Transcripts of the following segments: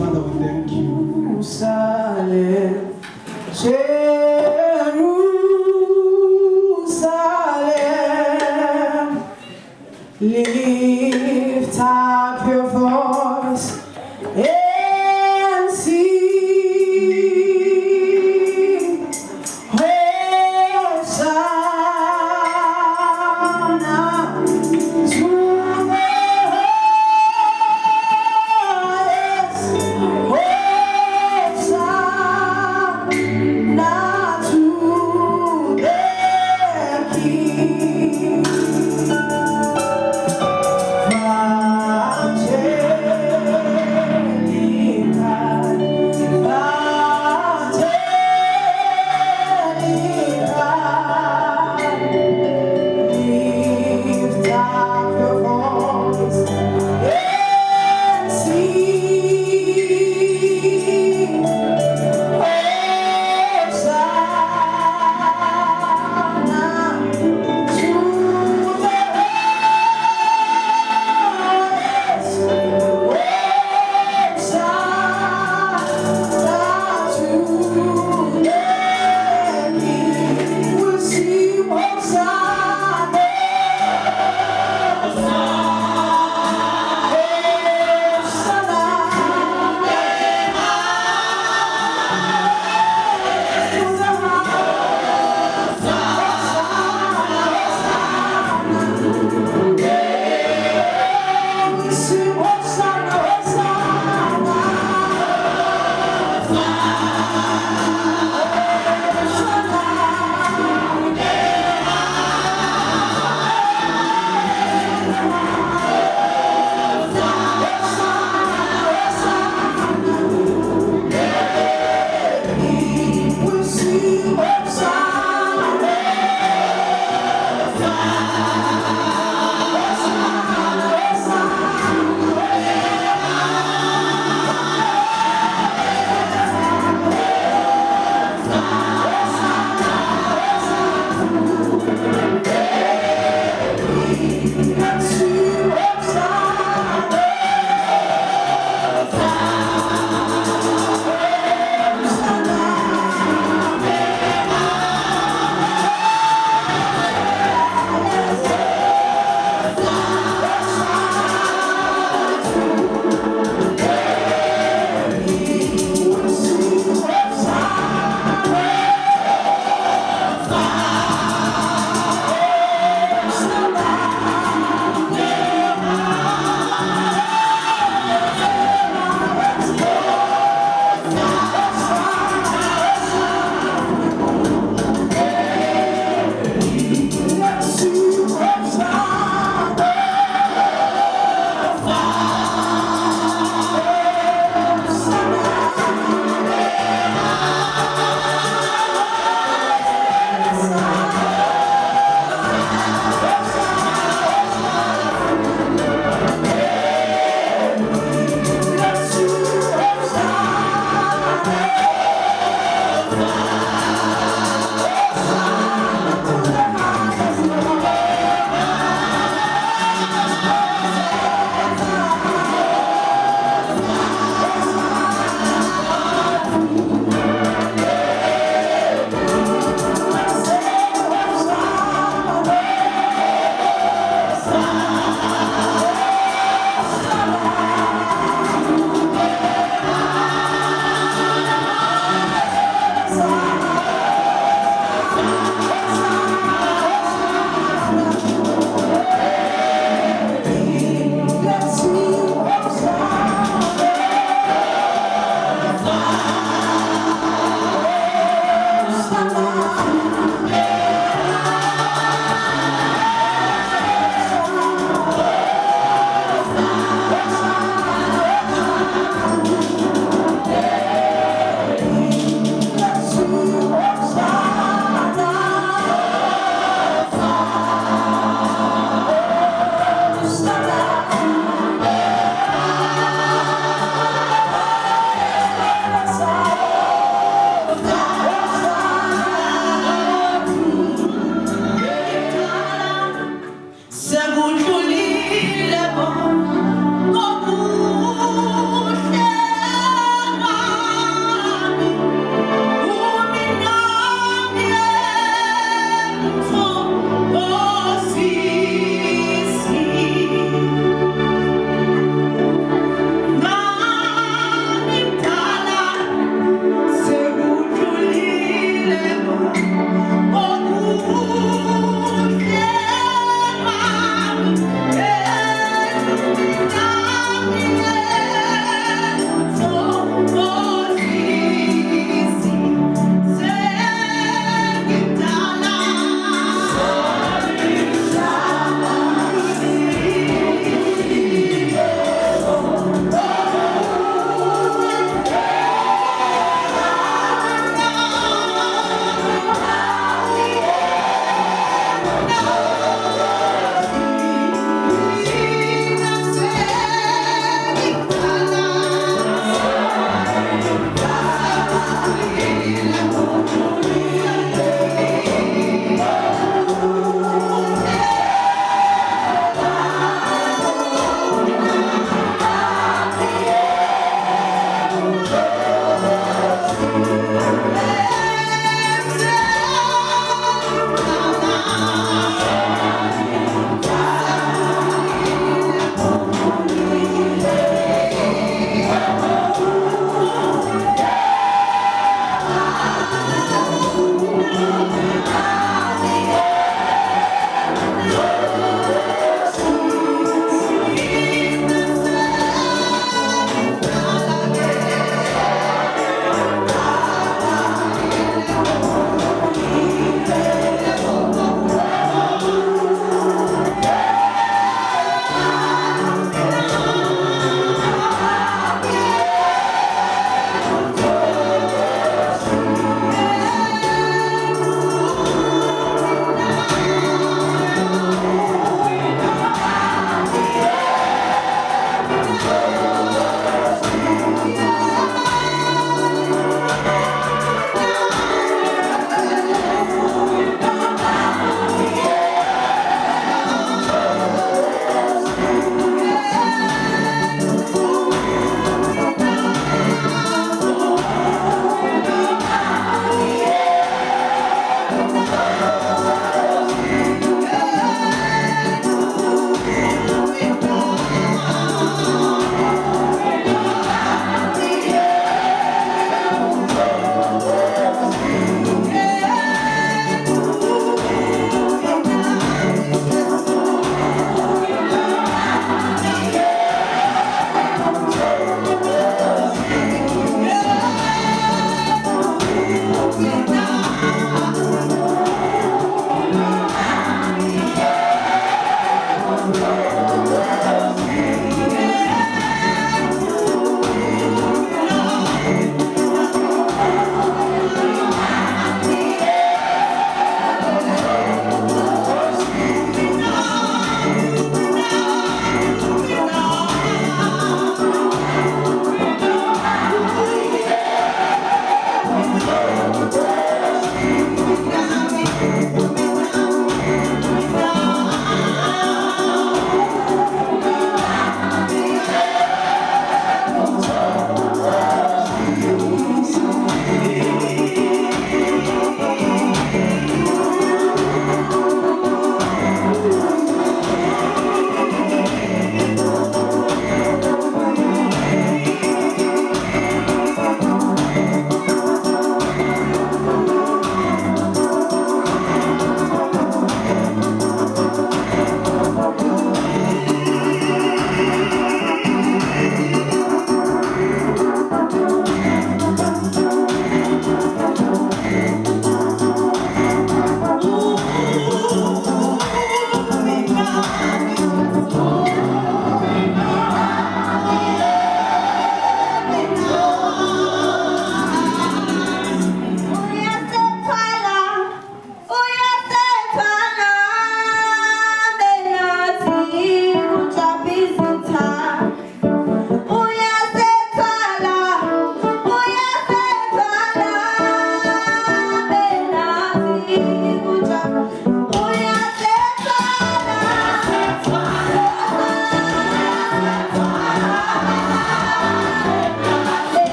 Father, we thank you. Jerusalem, lift up your voice and sing, Hosanna to the highest, Hosanna to the King.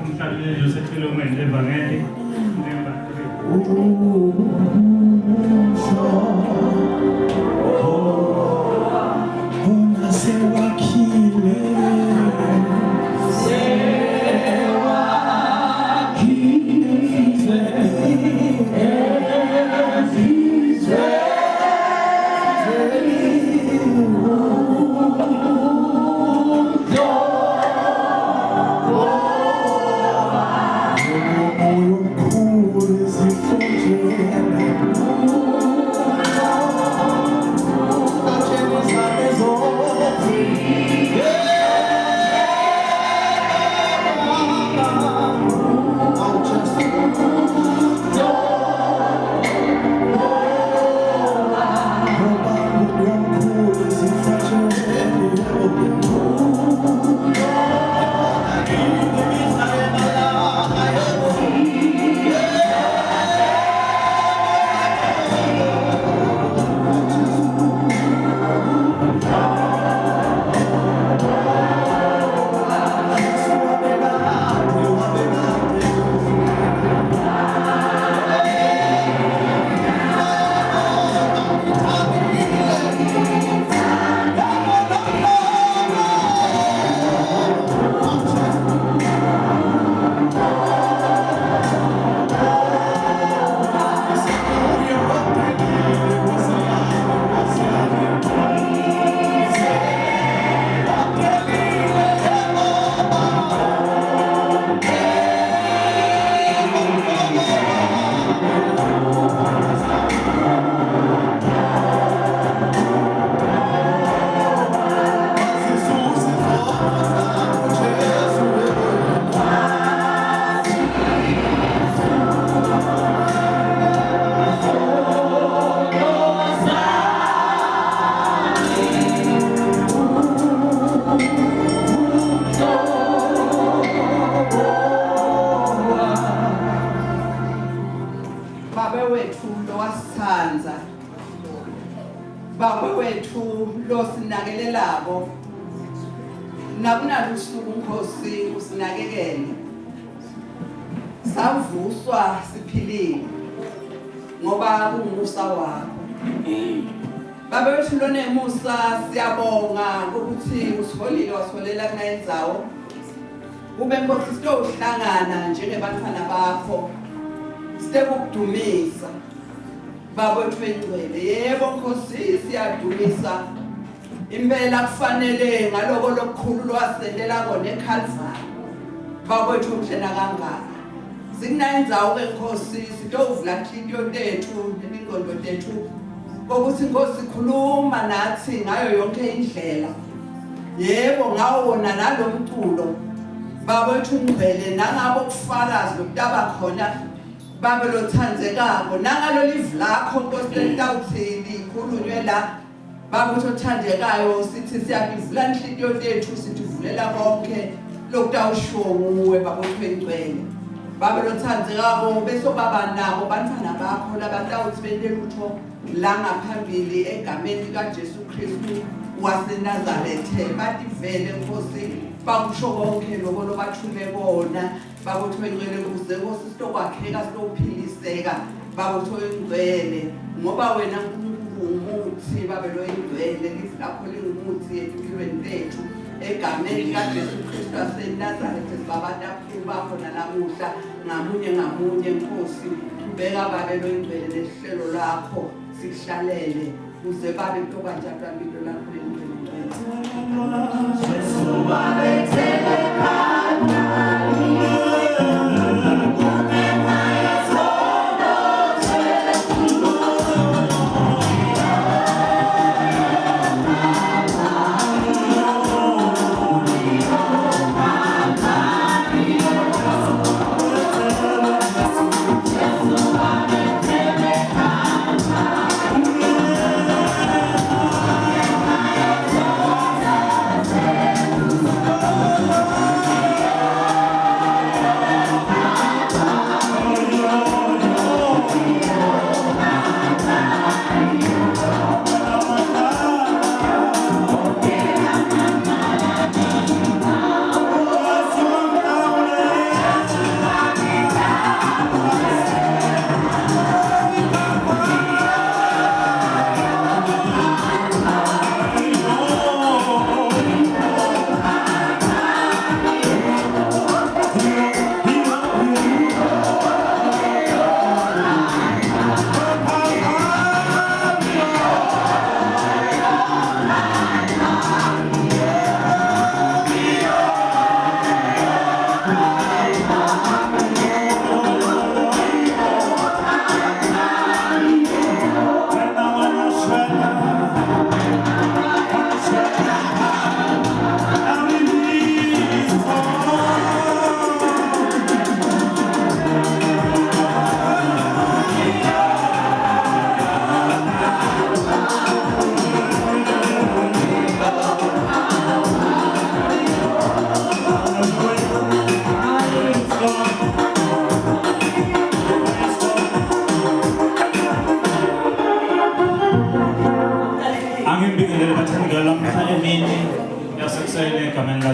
Umhlali Joseph Philomene Evangeli number 'Cause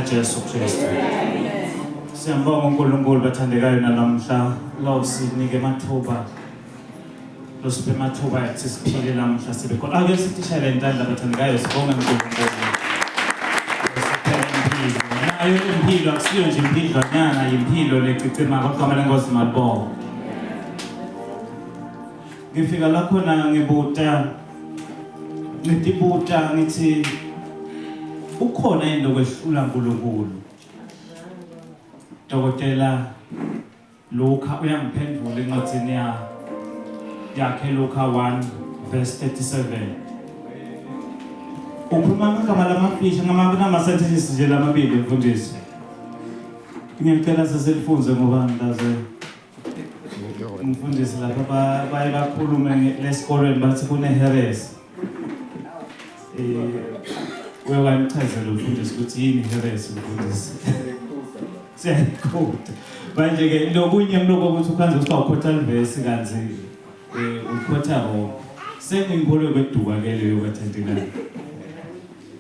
likaJesu Kristu. Siyambonga uNkulunkulu bathandekayo namhla lo sinike amathuba. Lo siphe amathuba ukuthi siphile namhla sibe khona. Ake sithishele intandla bathandekayo sibonga uNkulunkulu. Nayo impilo akusiyo nje impilo nyana impilo lecicima kodwa malengosi malibonga. Ngifika la khona ngitibuta ngithi ukhona into kwehlula uNkulunkulu. Dokotela Luka uyangiphendula encwadini yakhe Luka 1:37. Ukhuluma ngegama lamafisha ngama-sentences nje lamabili mfundisi. Ngiyacela seselifunze ngoba ndaze umfundisi lapha baye bakhulume lesikolweni bathi kuneheresi. Uyawanichazela umfundisi ukuthi yini iheresi umfundisi. Siyakhuda. Manje-ke lokunye mloko ukuthi ukhanze ukuthi awukhotha verse kanzi ukhotha wrong. Sengingikholwe kweduka-ke leyo bathandekayo.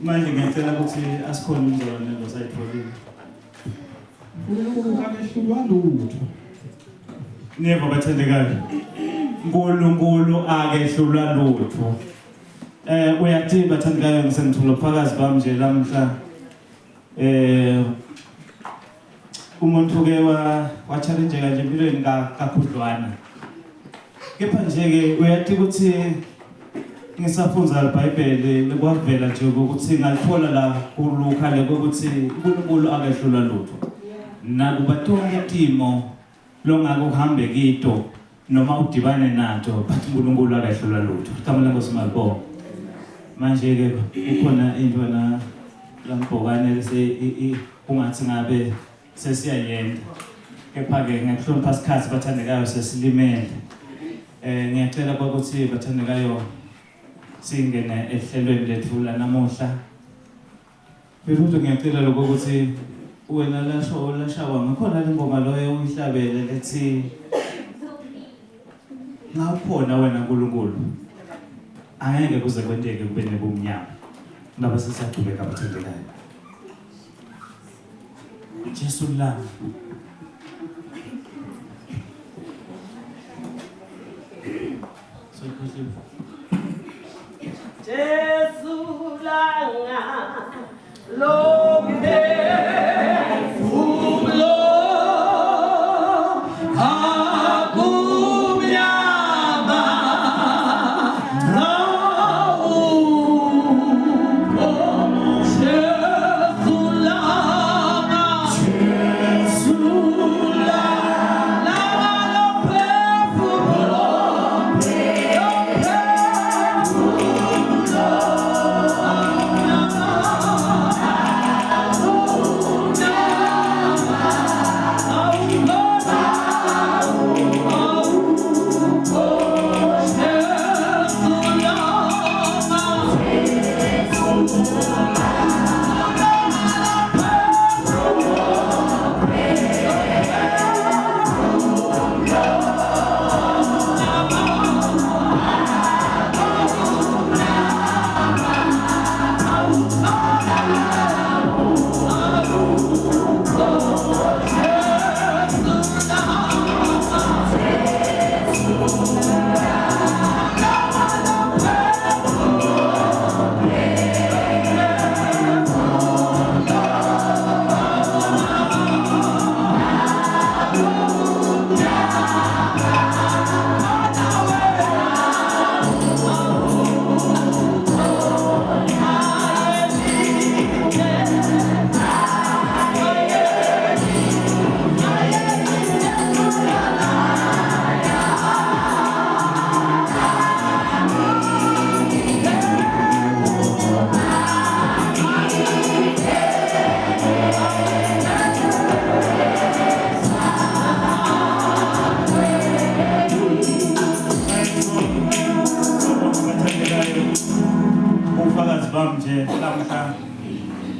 Manje ngiyacela ukuthi asikhona umzalwane lo sayitholile. uNkulunkulu akehlulwa lutho. Neva bathandekayo. uNkulunkulu akehlulwa lutho. Uyathi bathandekayo ngisengithola ubufakazi bami nje lamhla. Umuntu-ke wa-challenge-ka nje empilweni kakhudlwana. Kepha nje-ke uyathi ukuthi ngisafunda iBhayibheli kwavela nje ukuthi ngalithola la kuLuka le ukuthi uNkulunkulu akehlulwa lutho. Nakuba tonke timo longake uhambe kito noma udibane nato bathi uNkulunkulu akehlulwa lutho. Igama lenkosi malibonga. Manje-ke ukhona into na lambhokane lese ungathi ngabe sesiyayenda. Kepha-ke ngikuhlonipha isikhathi bathandekayo sesilimele. Ngiyacela ukuthi bathandekayo singene ehlelweni lethu la namuhla. Futhi ngiyacela lokho ukuthi wena lashawa ngakhona le ngoma loyo uyihlabele lethi ngawukhona wena uNkulunkulu. Angeke kuze kwenteke kube nebumnyama. Ngabe sesiyaqhubeka bathandekayo. Jesu lami. Jesu langa lomphefumulo akumnyama nawupho Jesu langa lomphefumulo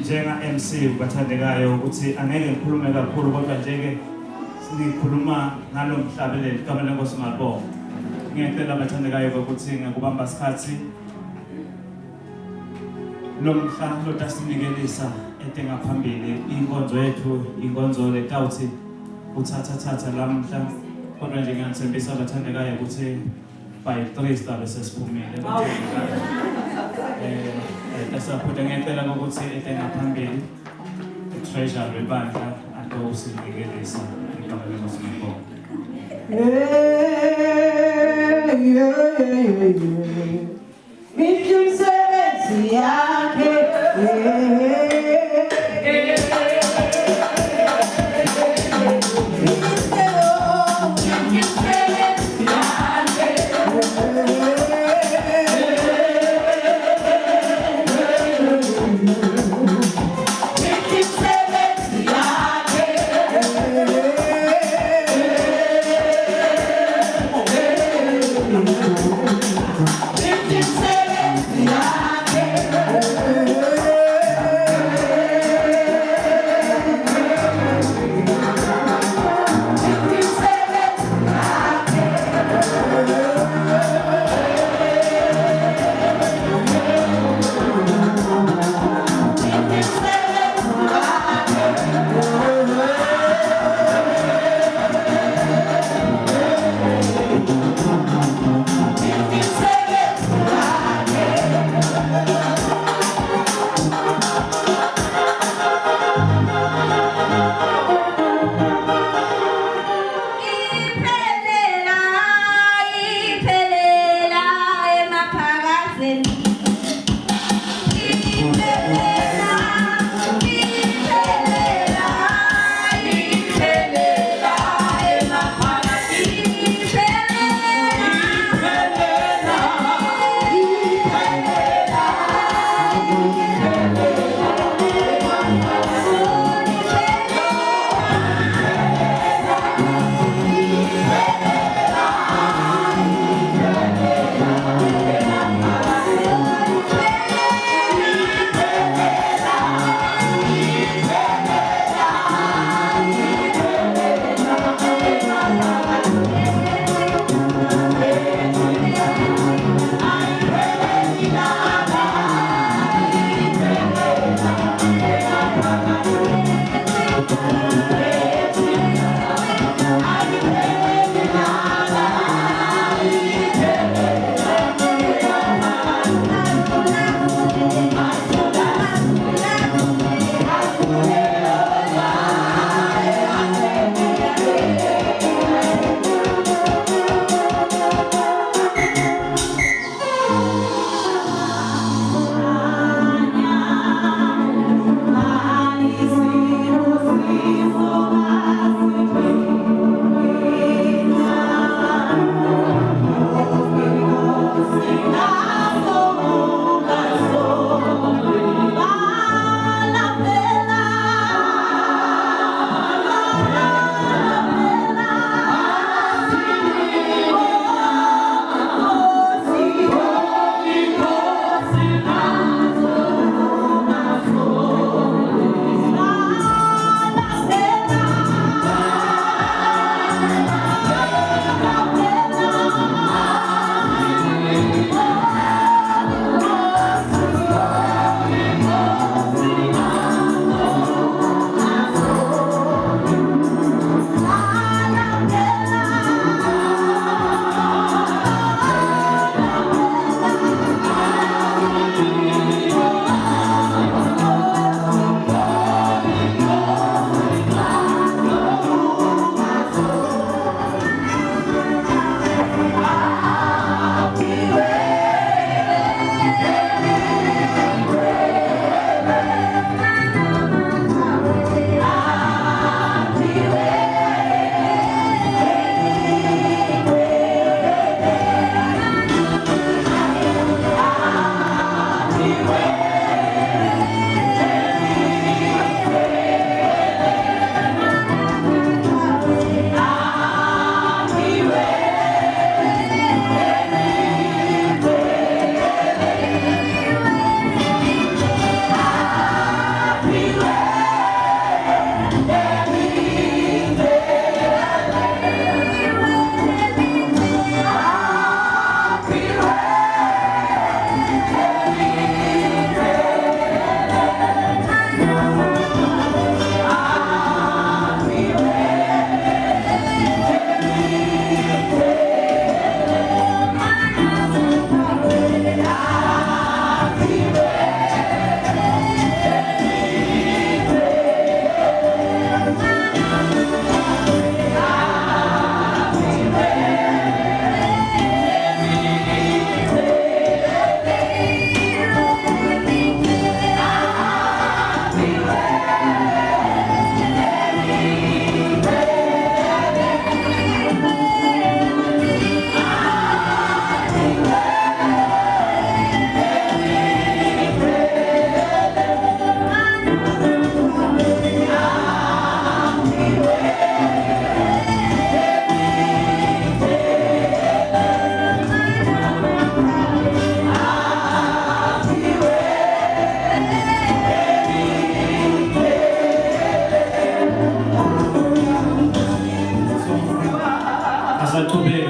njenga MC bathandekayo ukuthi angeke ngikhulume kakhulu kodwa nje-ke ngikhuluma ngalo mhlabeleli igama lenkosi malibonga. Ngiyacela abathandekayo ukuthi ngakubamba isikhathi lo mhla lo tasinikelisa etengaphambili inkonzo yethu inkonzo letawuthi uthatha lamhla kodwa nje ngiyathembisa abathandekayo ukuthi by 3 sizabe sesiphumile tasaphoda ngiyacela ukuthi etengaphambili treasure webandla ake usinikelisa igama lemasibongo. Misembenzi yakhe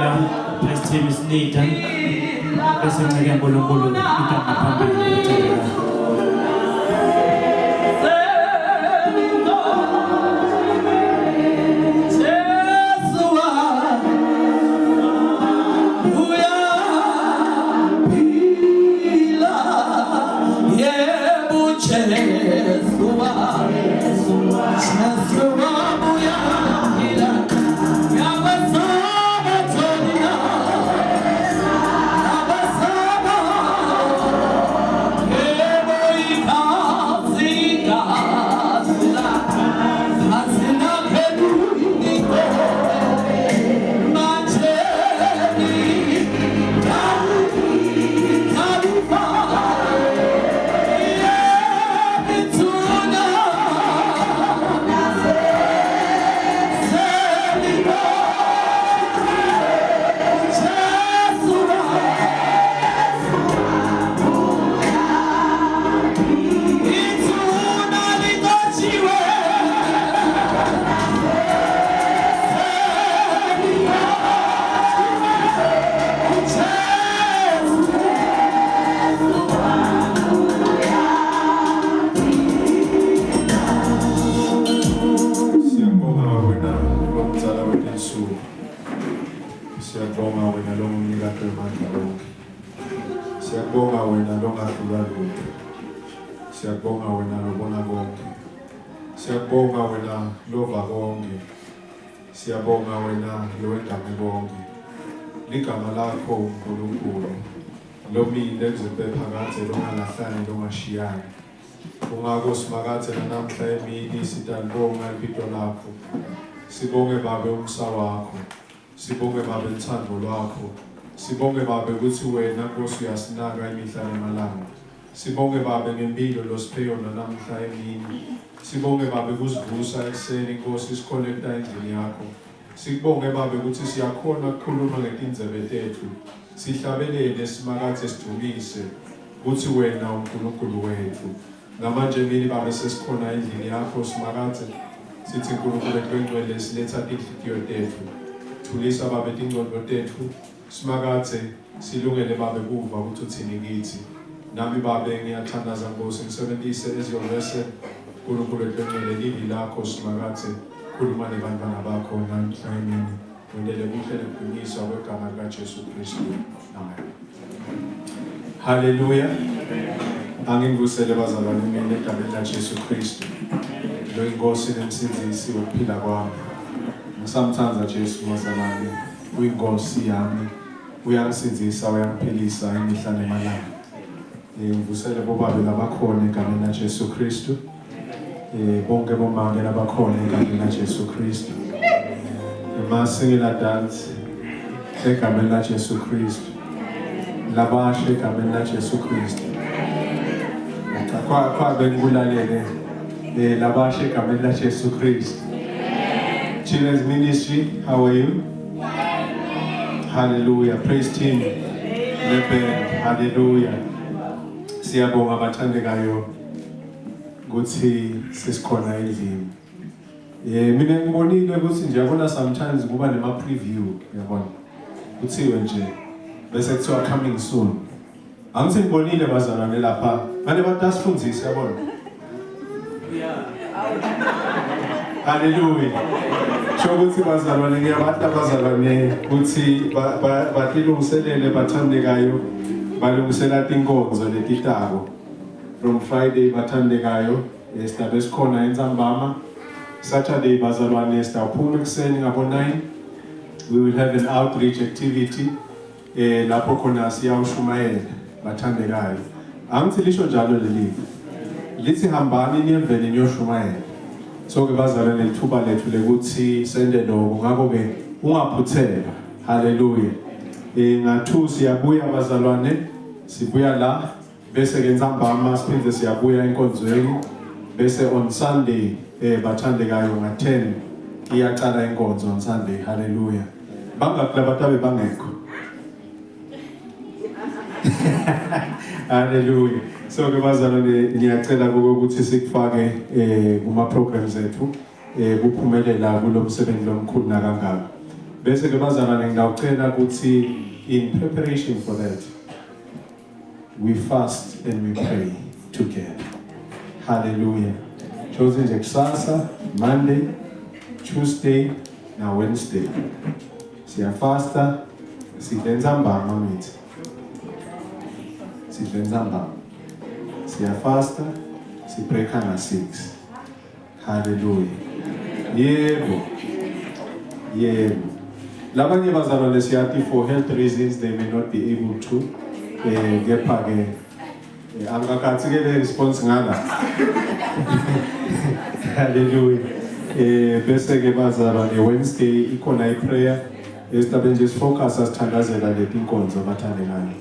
ngicela praise team leader bese ngicela uNkulunkulu igama phambili ethandekayo. Siyabonga wena longadlula lutho. Siyabonga wena lobona konke. Siyabonga wena lova konke. Siyabonga wena lowendame konke. Ligama lakho uNkulunkulu. Lomile kuzobe phakade longalahlani longashiyani. Ungako simakathe namhla emini sitanibonga impilo lakho. Sibonge babe umsa wakho. Sibonge babe uthando lwakho. Sibonge babe ukuthi wena Nkosi uyasinaka imihla nemalanga. Sibonge babe ngempilo losiphe yona namhla emini. Sibonge babe kusivusa ekseni Nkosi sikhonekta endlini yakho. Sibonge babe ukuthi siyakhona ukukhuluma ngetindzebe tethu. Sihlabelele simakathe sidumise ukuthi wena uNkulunkulu wethu. Namanje mini babe sesikhona endlini yakho simakathe sithi uNkulunkulu eqengcwele siletha inhliziyo tethu. Thulisa babe ingqondo tethu. Simakathe silungele babe kuva ukuthi uthini kithi. Nami babe ngiyathandaza Nkosi ngisebenzise eziyobese uNkulunkulu eqengcwele lili lakho simakathe khuluma nebantwana bakho namhla emini. Wendele kuhle nokudunyiswa kwegama likaJesu Kristu. Amen. Hallelujah. Angingivusele bazalwane mina egameni likaJesu Kristu. Lo inkosi nemsindisi wokuphila kwami. Ngisamthanda Jesu bazalwane. Uyinkosi yami. Uyangisindisa, uyangiphilisa imihla nemalanga. Ngivusele bobabe labakhona egameni likaJesu Kristu. Bonke bomake labakhona egameni likaJesu Kristu. Masingela dance egameni likaJesu Kristu. Labashe egameni likaJesu Kristu. Kwa bengulalele labashe egameni likaJesu Kristu. Children's Ministry, how are you? Hallelujah. Praise team. Amen. Hallelujah. Siyabonga abathandekayo ukuthi sisikhona endlini. Mina ngibonile ukuthi nje yabona sometimes kuba nema preview yabona. Kuthiwe nje bese kuthiwa coming soon. Angithi ngibonile bazalwane lapha. Manje batasifundzisa yabona. Hallelujah. Shokuthi bazalwane ngiyabata bazalwane ukuthi batilungiselele bathandekayo balungisela inkonzo letitabo. From Friday bathandekayo sidabe sikhona entsambama. Saturday bazalwane sidaphuma ekseni ngabo 9. We will have an outreach activity lapho khona siyawushumayela bathandekayo. Angithi lisho njalo leli. Lithi hambani niyevele niyoshumayela. So ke bazalwane lithuba lethu lekuthi sende lokho ngakho ke ungaphuthela. Hallelujah. Nga2 siyabuya bazalwane sibuya la bese ke ntsambama siphinde siyabuya enkonzweni bese on Sunday bathandekayo nga10 iyaqala inkonzo on Sunday. Hallelujah. Bangakulabatabe bangekho. Hallelujah. So ke bazalwane ngiyacela ukuthi sikufake kuma programs ethu kuphumelela kulomsebenzi lomkhulu nakangaka. Bese ke bazalwane ngiyacela ukuthi in preparation for that we fast and we pray together. Hallelujah. Choose nje kusasa, Monday, Tuesday na Wednesday. Siyafasta, sidlenza mbama mithi. Sidlenza mbama. Siyafasta, sibreaka na 6. Hallelujah. Yebo. Yebo. Labanye bazalwane siyathi for health reasons they may not be able to kepha ke angakhathi ke le response ngala. Hallelujah. Bese ke bazalwane Wednesday ikhona iprayer esitabe nje sifocus asithandazela leti inkonzo abathandekayo.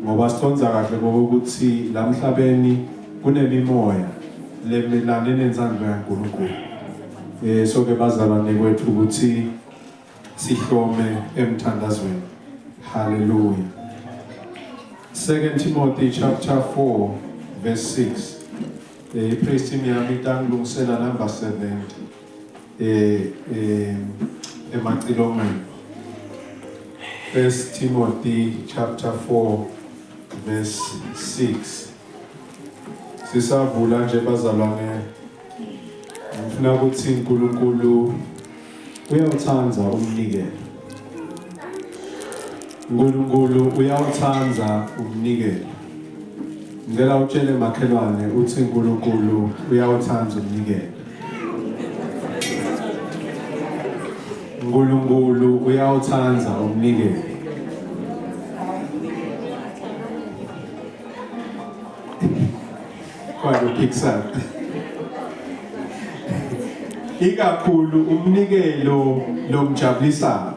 Ngoba sitonza kahle ukuthi la emhlabeni kunemimoya lemilane nenzando kaNkulunkulu. So ke bazalwane kwethu ukuthi sihlome emthandazweni. Hallelujah. 2 Timothy chapter 4 verse 6. Praise team yami tangilungisela number 70. Emacilongweni. 1 Timothy chapter 4 verse 6. Sisavula nje bazalwane. Ngifuna ukuthi uNkulunkulu uyawuthanda umnikelo. uNkulunkulu uyawuthanda umnikelo. Ngicela utshele makhelwane uthi uNkulunkulu uyawuthanda umnikelo. uNkulunkulu uyawuthanda umnikelo. Kwalo Pixar. Ikakhulu umnikelo lomjabulisayo.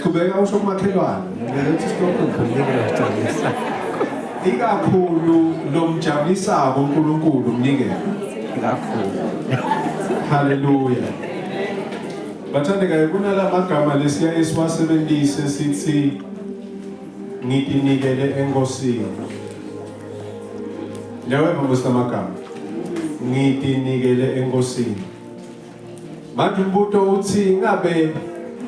Qhubeka usho kumakhelwane. Ngeke stop umnikelo lomjabulisayo. Ikakhulu lomjabulisayo uNkulunkulu umnikelo. Ikakhulu. Hallelujah. Bathandekayo kunala magama lesiya esiwasebenzise sithi ngidinikele enkosini. Lewe magama. Ngidinikele enkosini. Manje umbuto uthi ngabe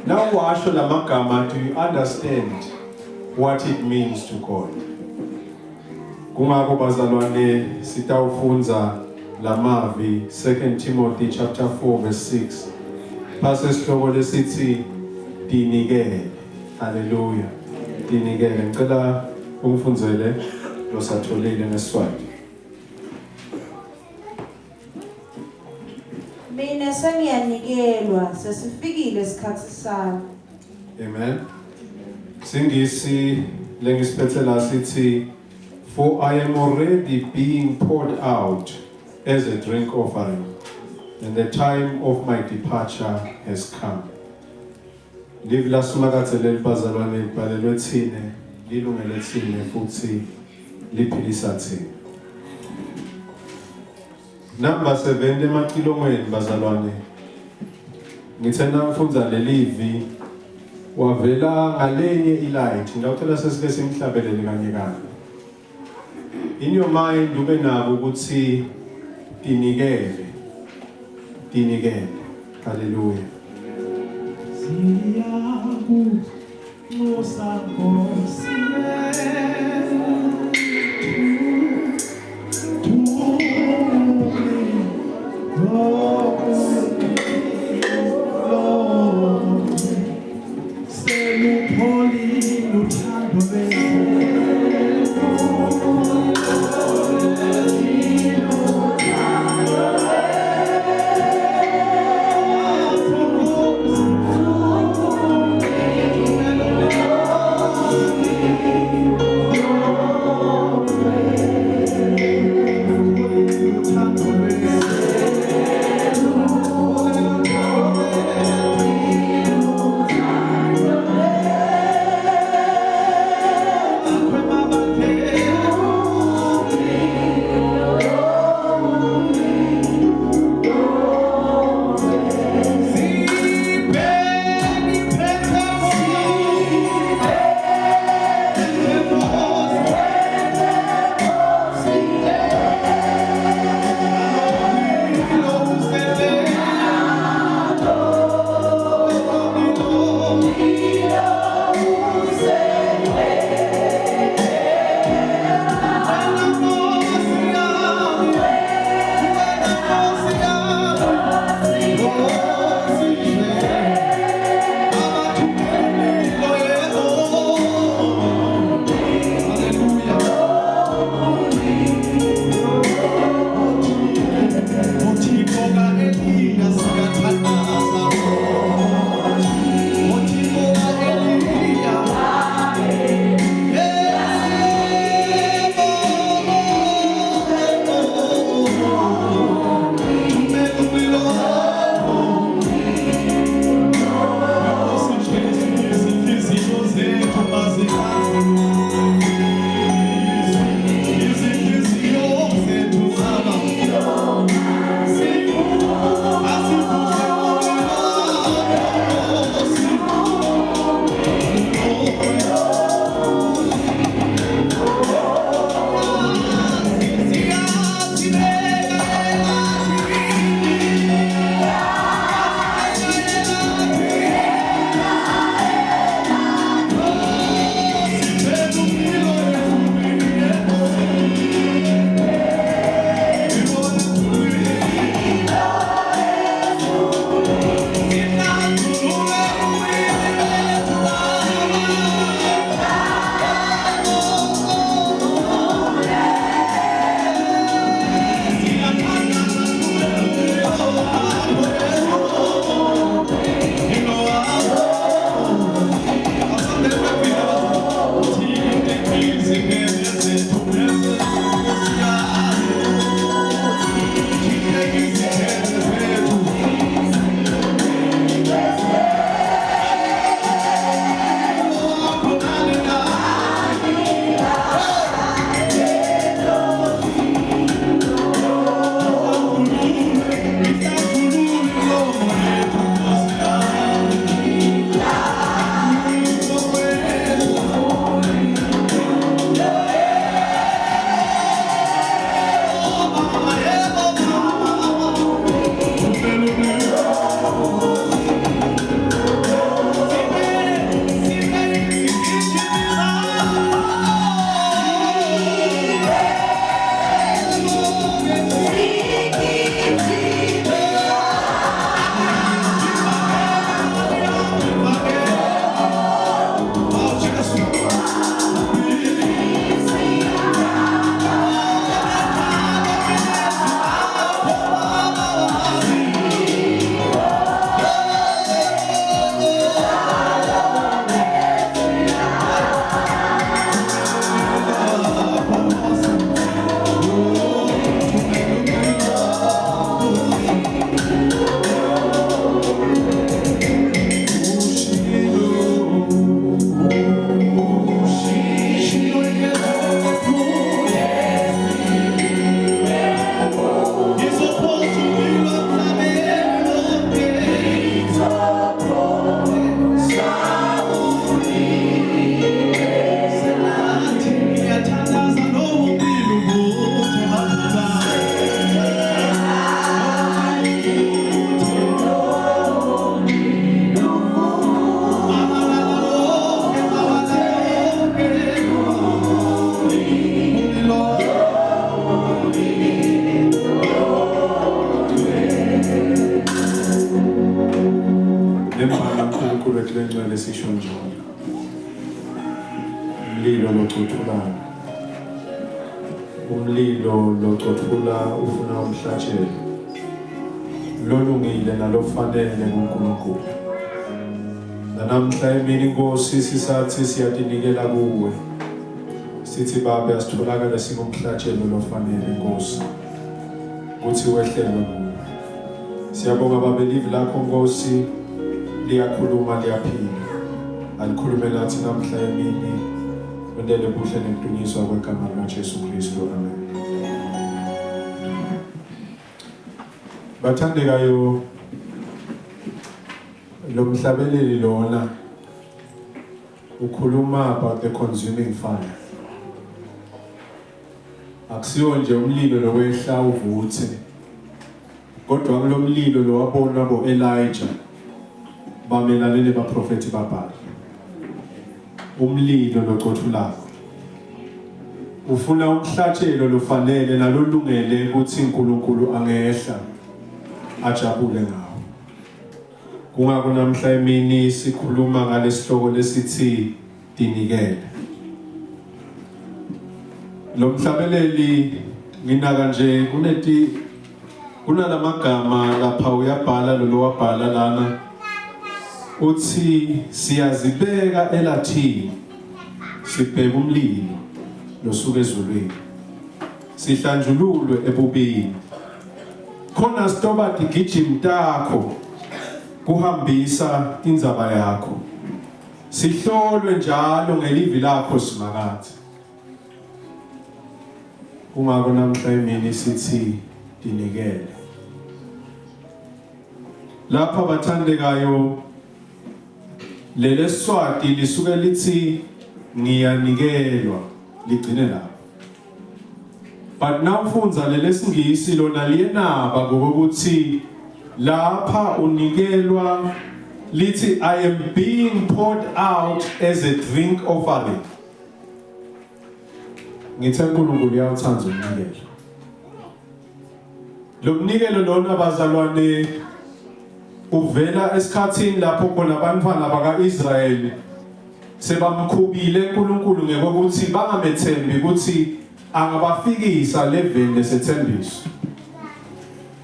nawasho lamagama do you understand what it means to God? Kungako bazalwane sitawufunza lamavi 2 Timothy chapter 4 verse 6. Phase sihloko lesithi dinikele. Hallelujah. Dinikele. Ngicela ungifunzele losatholile ngeSiswati. Mina sengiyanikelwa sesifikile isikhathi sami. Amen. Singisi lengisiphethe la sithi for I am already being poured out as a drink offering and the time of my departure has come. Live la sumakathelele bazalwane libhalelwe thine lilungele thine futhi liphilisa thina. Number 7 emacilongweni bazalwane. Ngithena mfunza lelivi wavela ngalenye ilight. Ngiyacela sesike simhlabelele kanye kanye. In your mind ube nabo ukuthi dinikele. Dinikele. Hallelujah. Umlilo loqothula ufuna umhlatshelo lolungile nalofanele kuNkulunkulu. Namhla emini Nkosi sisathi siyatinikela kuwe. Sithi Baba asitholakala singumhlatshelo lofanele Nkosi. Kuthi wehlele kuwe. Siyabonga Baba live lakho Nkosi liyakhuluma liyaphila. Alikhulume nathi namhla emini. Kwendele buhle nekudunyiswa kwegama likaJesu Kristu. Amen. Bathandekayo, lo mhlabeleli lona ukhuluma about the consuming fire. Akusiyo nje umlilo lokwehla uvuthe. Kodwa kulo mlilo lo wabonwa boElijah bamelane nebaprofeti baBhali. Umlilo loqothulayo ufuna umhlatshelo lofanele nalolungele ukuthi uNkulunkulu angehla ajabule ngawo. Kungako namhla emini sikhuluma ngalesihloko lesithi dinikele. Lo mhlabeleli nginaka nje kunalamagama lapha uyabhala lo wabhala lana uthi siyazibeka elathini sibheka umlilo losuka ezulwini sihlanjululwe ebubini khona sitoba digijim takho kuhambisa indzaba yakho sihlolwe njalo ngelivi lakho simakade. Kungako namhla emini sithi dinikele. Lapha bathandekayo lele Swati lisuke lithi ngiyanikelwa ligcine lapho. But nawufunza lele Singisi lona liyenaba ngokuthi lapha unikelwa lithi I am being poured out as a drink offering. Ngithe uNkulunkulu uyawuthanda umnikelo. Lo mnikelo lona bazalwane uvela esikhathini lapho khona abantwana bakaIsrayeli sebamkhubile uNkulunkulu ngekokuthi bangamethembi ukuthi angabafikisa level lesethembiso.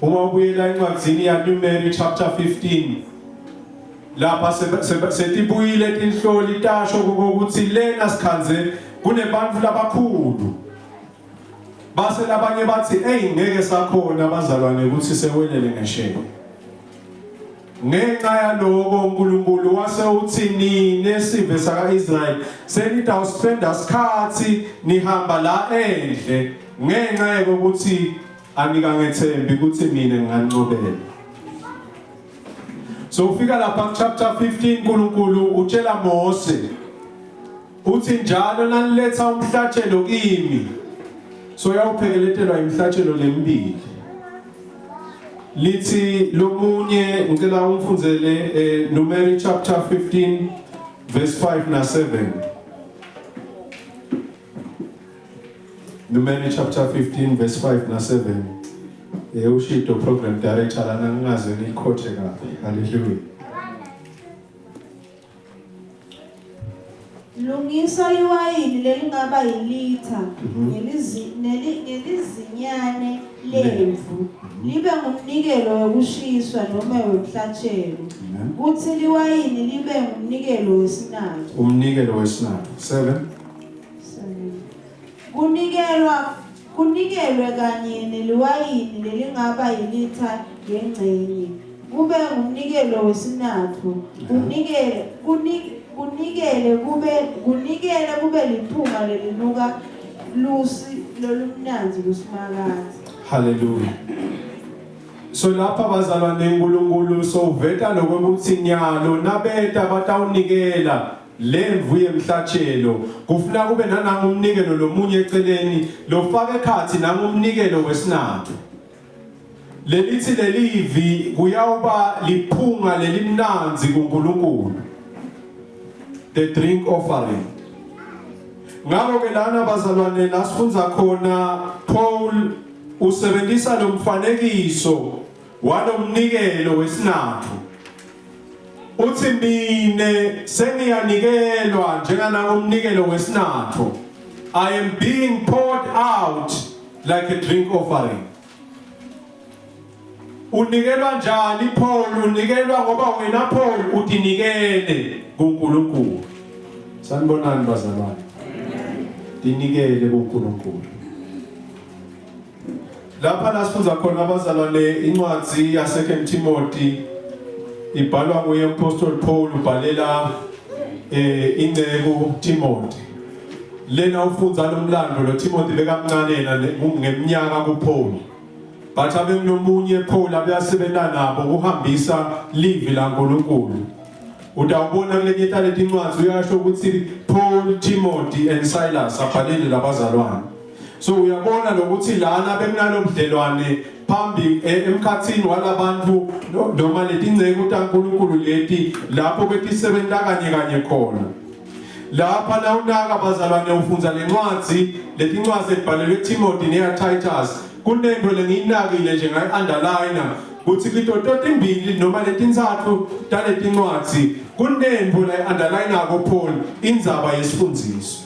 Uma ubuyela encwadini yaNumeri chapter 15 lapha setibuyile tinhloli tasho ukuthi lena sikhanze kunebantu labakhulu. Base labanye bathi ngeke sakhona abazalwane ukuthi sewelele ngesheke. Ngenxa yaloko uNkulunkulu wase uthi nesive sakaIsrayeli senida uspenda isikhathi nihamba la endle ngenxa yokuthi anikangethembi ukuthi mina ngingancobela. So ufika lapha chapter 15 uNkulunkulu utshela Mose uthi njalo naniletha umhlatshelo kimi so yawuphekeletelwa imhlatshelo lembili. lithi lomunye ngicela umfundzele Numeri chapter 15 verse 5 na 7. Numeri chapter 15 verse 5 na 7. Ushito program director lana ngingaze ngikhothe kabi. Hallelujah. Lungisa iwayini lelingaba yilitha ngelizinyane lemvu libe ngumnikelo wokushiswa noma wemhlatshelo kuthi liwayini libe ngumnikelo wesinatho Umnikelo wesinatho 7 kunikelwe kanye neliwayini lelingaba yilitha ngengxenye kube ngumnikelo wesinatho kunikele kube liphunga lelinuka lusi lolumnanzi kusimakazi. Hallelujah. So lapha bazalwane uNkulunkulu soveta lokuthi nyalo nabeta batawunikela lemvu yemhlatshelo kufuna kube nanangumnikelo lomunye eceleni lofaka ekhathi nangumnikelo wesinatho. Lelithi lelivi kuyawuba liphunga lelimnanzi kuNkulunkulu. The drink offering. Ngakho ke lana bazalwane lasifunza khona Paul usebenzisa lo mfanekiso walomnikelo wesinatho. Uthi mine sengiyanikelwa njengana umnikelo wesinatho. I am being poured out like a drink offering. Unikelwa njani Paul? Unikelwa ngoba wena Paul utinikele kuNkulunkulu. Sanibonani bazalwane. Dinikele kuNkulunkulu. Lapha lasifunza khona abazalwane incwadi ya 2 Timothy ibhalwa nguye Apostle Paul ubhalela ingcebo Timothy. Lena ufunza lomlando lo Timothy bekamncane yena ngeminyaka kuPaul. Bathi abenomunye Paul abayasebenza nabo ukuhambisa livi laNkulunkulu. Utawubona kule nyeta letincwadi uyasho ukuthi Paul, Timothy and Silas abhalile labazalwane. So uyabona lokuthi lana bekunalo budlelwane phambi emkhathini walabantu noma letingcebo taNkulunkulu leti lapho betisebenza kanye khona. Lapha la unaka bazalwane ufunza lencwadi letincwadi ezibhalelwe Timothy neTitus. Kunento lengiyinakile nje ngayi-underline ukuthi kwitototi imbili noma letinzathu taletincwadi kunento la-underline ko Paul indzaba yesifundziso.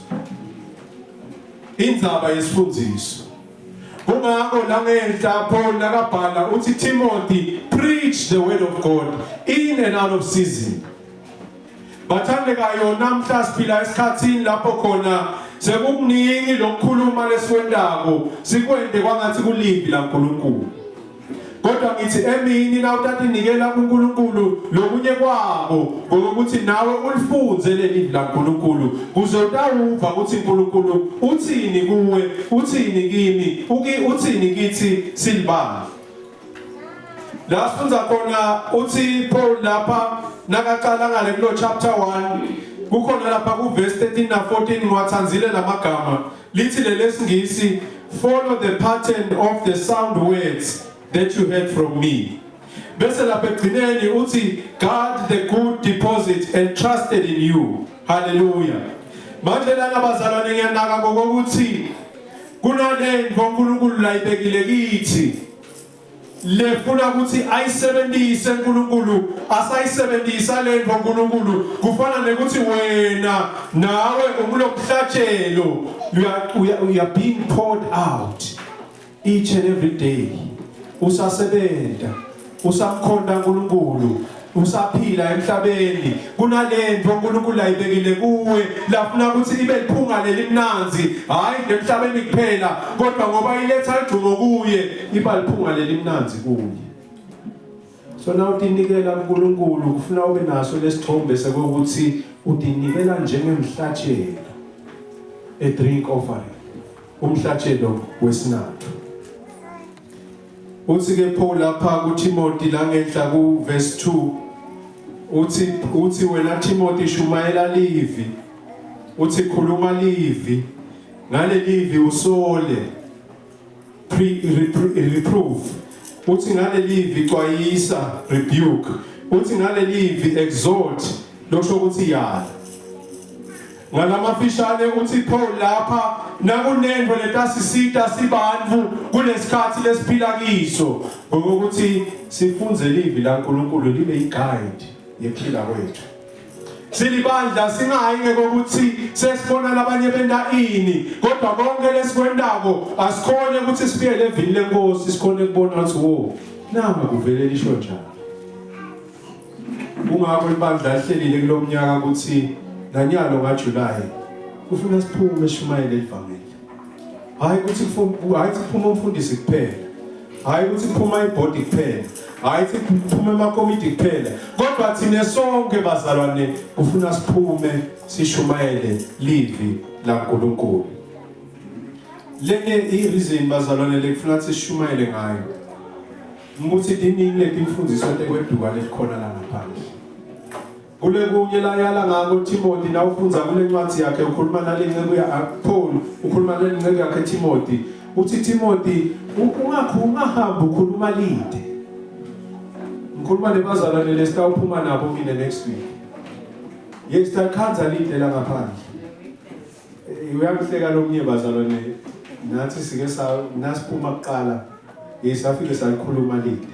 Indzaba yesifundziso. Kungakho la ngenhla Paul nakabhala uthi Timothy preach the word of God in and out of season. Bathandekayo namhla siphila esikhathini lapho khona sekukuningi lokukhuluma lesikwendako sikwende kwangathi kulivi laNkulunkulu. Kodwa ngithi emini na uthatha inikela kuNkulunkulu lokunye kwabo ngokuthi nawe ulifunze leli laNkulunkulu kuzotawuva ukuthi uNkulunkulu uthini kuwe uthini kimi uthini kithi silibani. La sifunza khona uthi Paul lapha nakaqala ngale kulo chapter 1 kukhona lapha ku verse 13 na 14 ngiwathanzile lamagama lithi lelesingisi follow the pattern of the sound words that you heard from me. Bese lapha egcineni uthi guard the good deposit entrusted in you. Hallelujah. Manje lana bazalwane ngiyanaka ngokuthi kunalento uNkulunkulu la ibekile kithi lefuna ukuthi ayisebenzise uNkulunkulu asayisebenzisa lento uNkulunkulu kufana nekuthi wena nawe umlokuhlatshelo you are being poured out each and every day. Usasebenza usamkhonda uNkulunkulu usaphila emhlabeni kunalento uNkulunkulu ayibekile kuwe lafuna ukuthi ibe liphunga lelimnanzi hayi emhlabeni kuphela kodwa ngoba iletha igcumo kuye iba liphunga lelimnanzi kuye. So na utinikela uNkulunkulu kufuna ube naso lesithombe sekuthi utinikela njengemhlatshelo a drink offering umhlatshelo wesinatho. Uthi ke Paul lapha ku Timothy la ngenhla ku verse 2 uthi wena Timothy shumayela livi uthi khuluma livi ngale livi usole reprove uthi ngale livi xwayisa rebuke, uthi ngale livi exhort lokho ukuthi yala. Ngalamafishane uthi pho lapha nakunengo letasisita sibantu kulesikhathi lesiphila kiso ngokuthi sifunze livi laNkulunkulu libe iguide yephila kwethu. Silibandla singayi ngokuthi sesibona labanye benda ini kodwa konke lesikwendako asikhone ukuthi sifike levini lenkosi sikhone ukubona ukuthi wo nanga kuvele lisho njalo. Ungakho ibandla lihlelile kulomnyaka ukuthi nganyalo ngaJuly ufuna siphume eshumayele ivangeli. Hayi ukuthi kuphuma umfundisi kuphela. Hayi ukuthi kuphuma ibhodi kuphela. Hayi ukuthi kuphuma emakomiti kuphela. Kodwa thina sonke bazalwane kufuna siphume sishumayele livi laNkulunkulu. Lene ireason bazalwane lekufuna sishumayele ngayo. Ukuthi diningi letimfundiso tekweduka lekhona la ngaphandle. Kule kunye la yala ngako Timothy na ufunza kule ncwadi yakhe ukhuluma nalenceku ya Paul ukhuluma nalenceku yakhe Timothy uthi Timothy ungahamba ukhuluma lide ngikhuluma nebazalwane lesika uphuma nabo mina next week yesithatha lide la ngaphandle uyakuhleka lomnye bazalwane nathi sike nasiphuma kuqala yesafike salikhuluma lide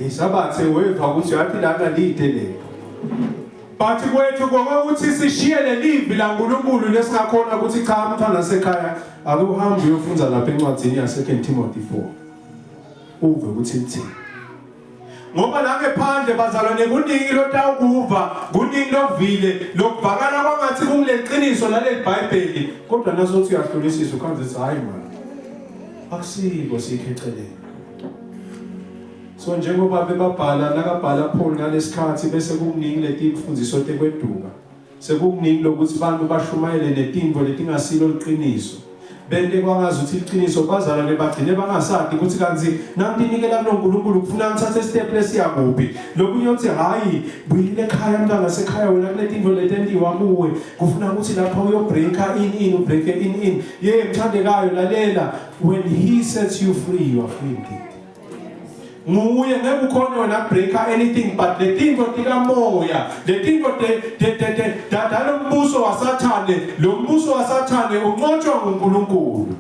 isabathe weva ukuthi yathi lana lide le. Bathi kwethu ngokuthi sishiyele livi laNkulunkulu lesingakhona ukuthi cha umntwana sekhaya akuhambe uyofunza lapha encwadini ya 2 Timothy 4 uve ukuthi lithini ngoba la ngephandle bazalwane kuningi lotawukuva kuningi lovile lokuvakala kwangathi kungileqiniso laleli iBhayibheli kodwa naso uthi uyahlolisisa ukhanze ukuthi hayi man akusiko sikhecelele. So njengoba bebabhala nakabhala Paul ngalesikhathi bese kukuningi letimfundiso tekweduka sekukuningi lokuthi abantu bashumayele netinto letingasilo liqiniso bente kwangazi ukuthi liqiniso bazalwane bagcine bangasadi ukuthi kanzi nanginikela kuNkulunkulu kufuna ngithathe step lesiyakuphi lokunye uthi hayi buyile ekhaya mntana sekhaya wena kunetinto letendiwa kuwe kufuna ukuthi lapha uyobreaka in ubreake in mthandekayo lalela when he sets you free you are free indeed. Nguye ngeke ukhona wena breaka anything but the thing tikamoya the thing dadalo mbuso wasathane lo mbuso wasathane unqotshwa nguNkulunkulu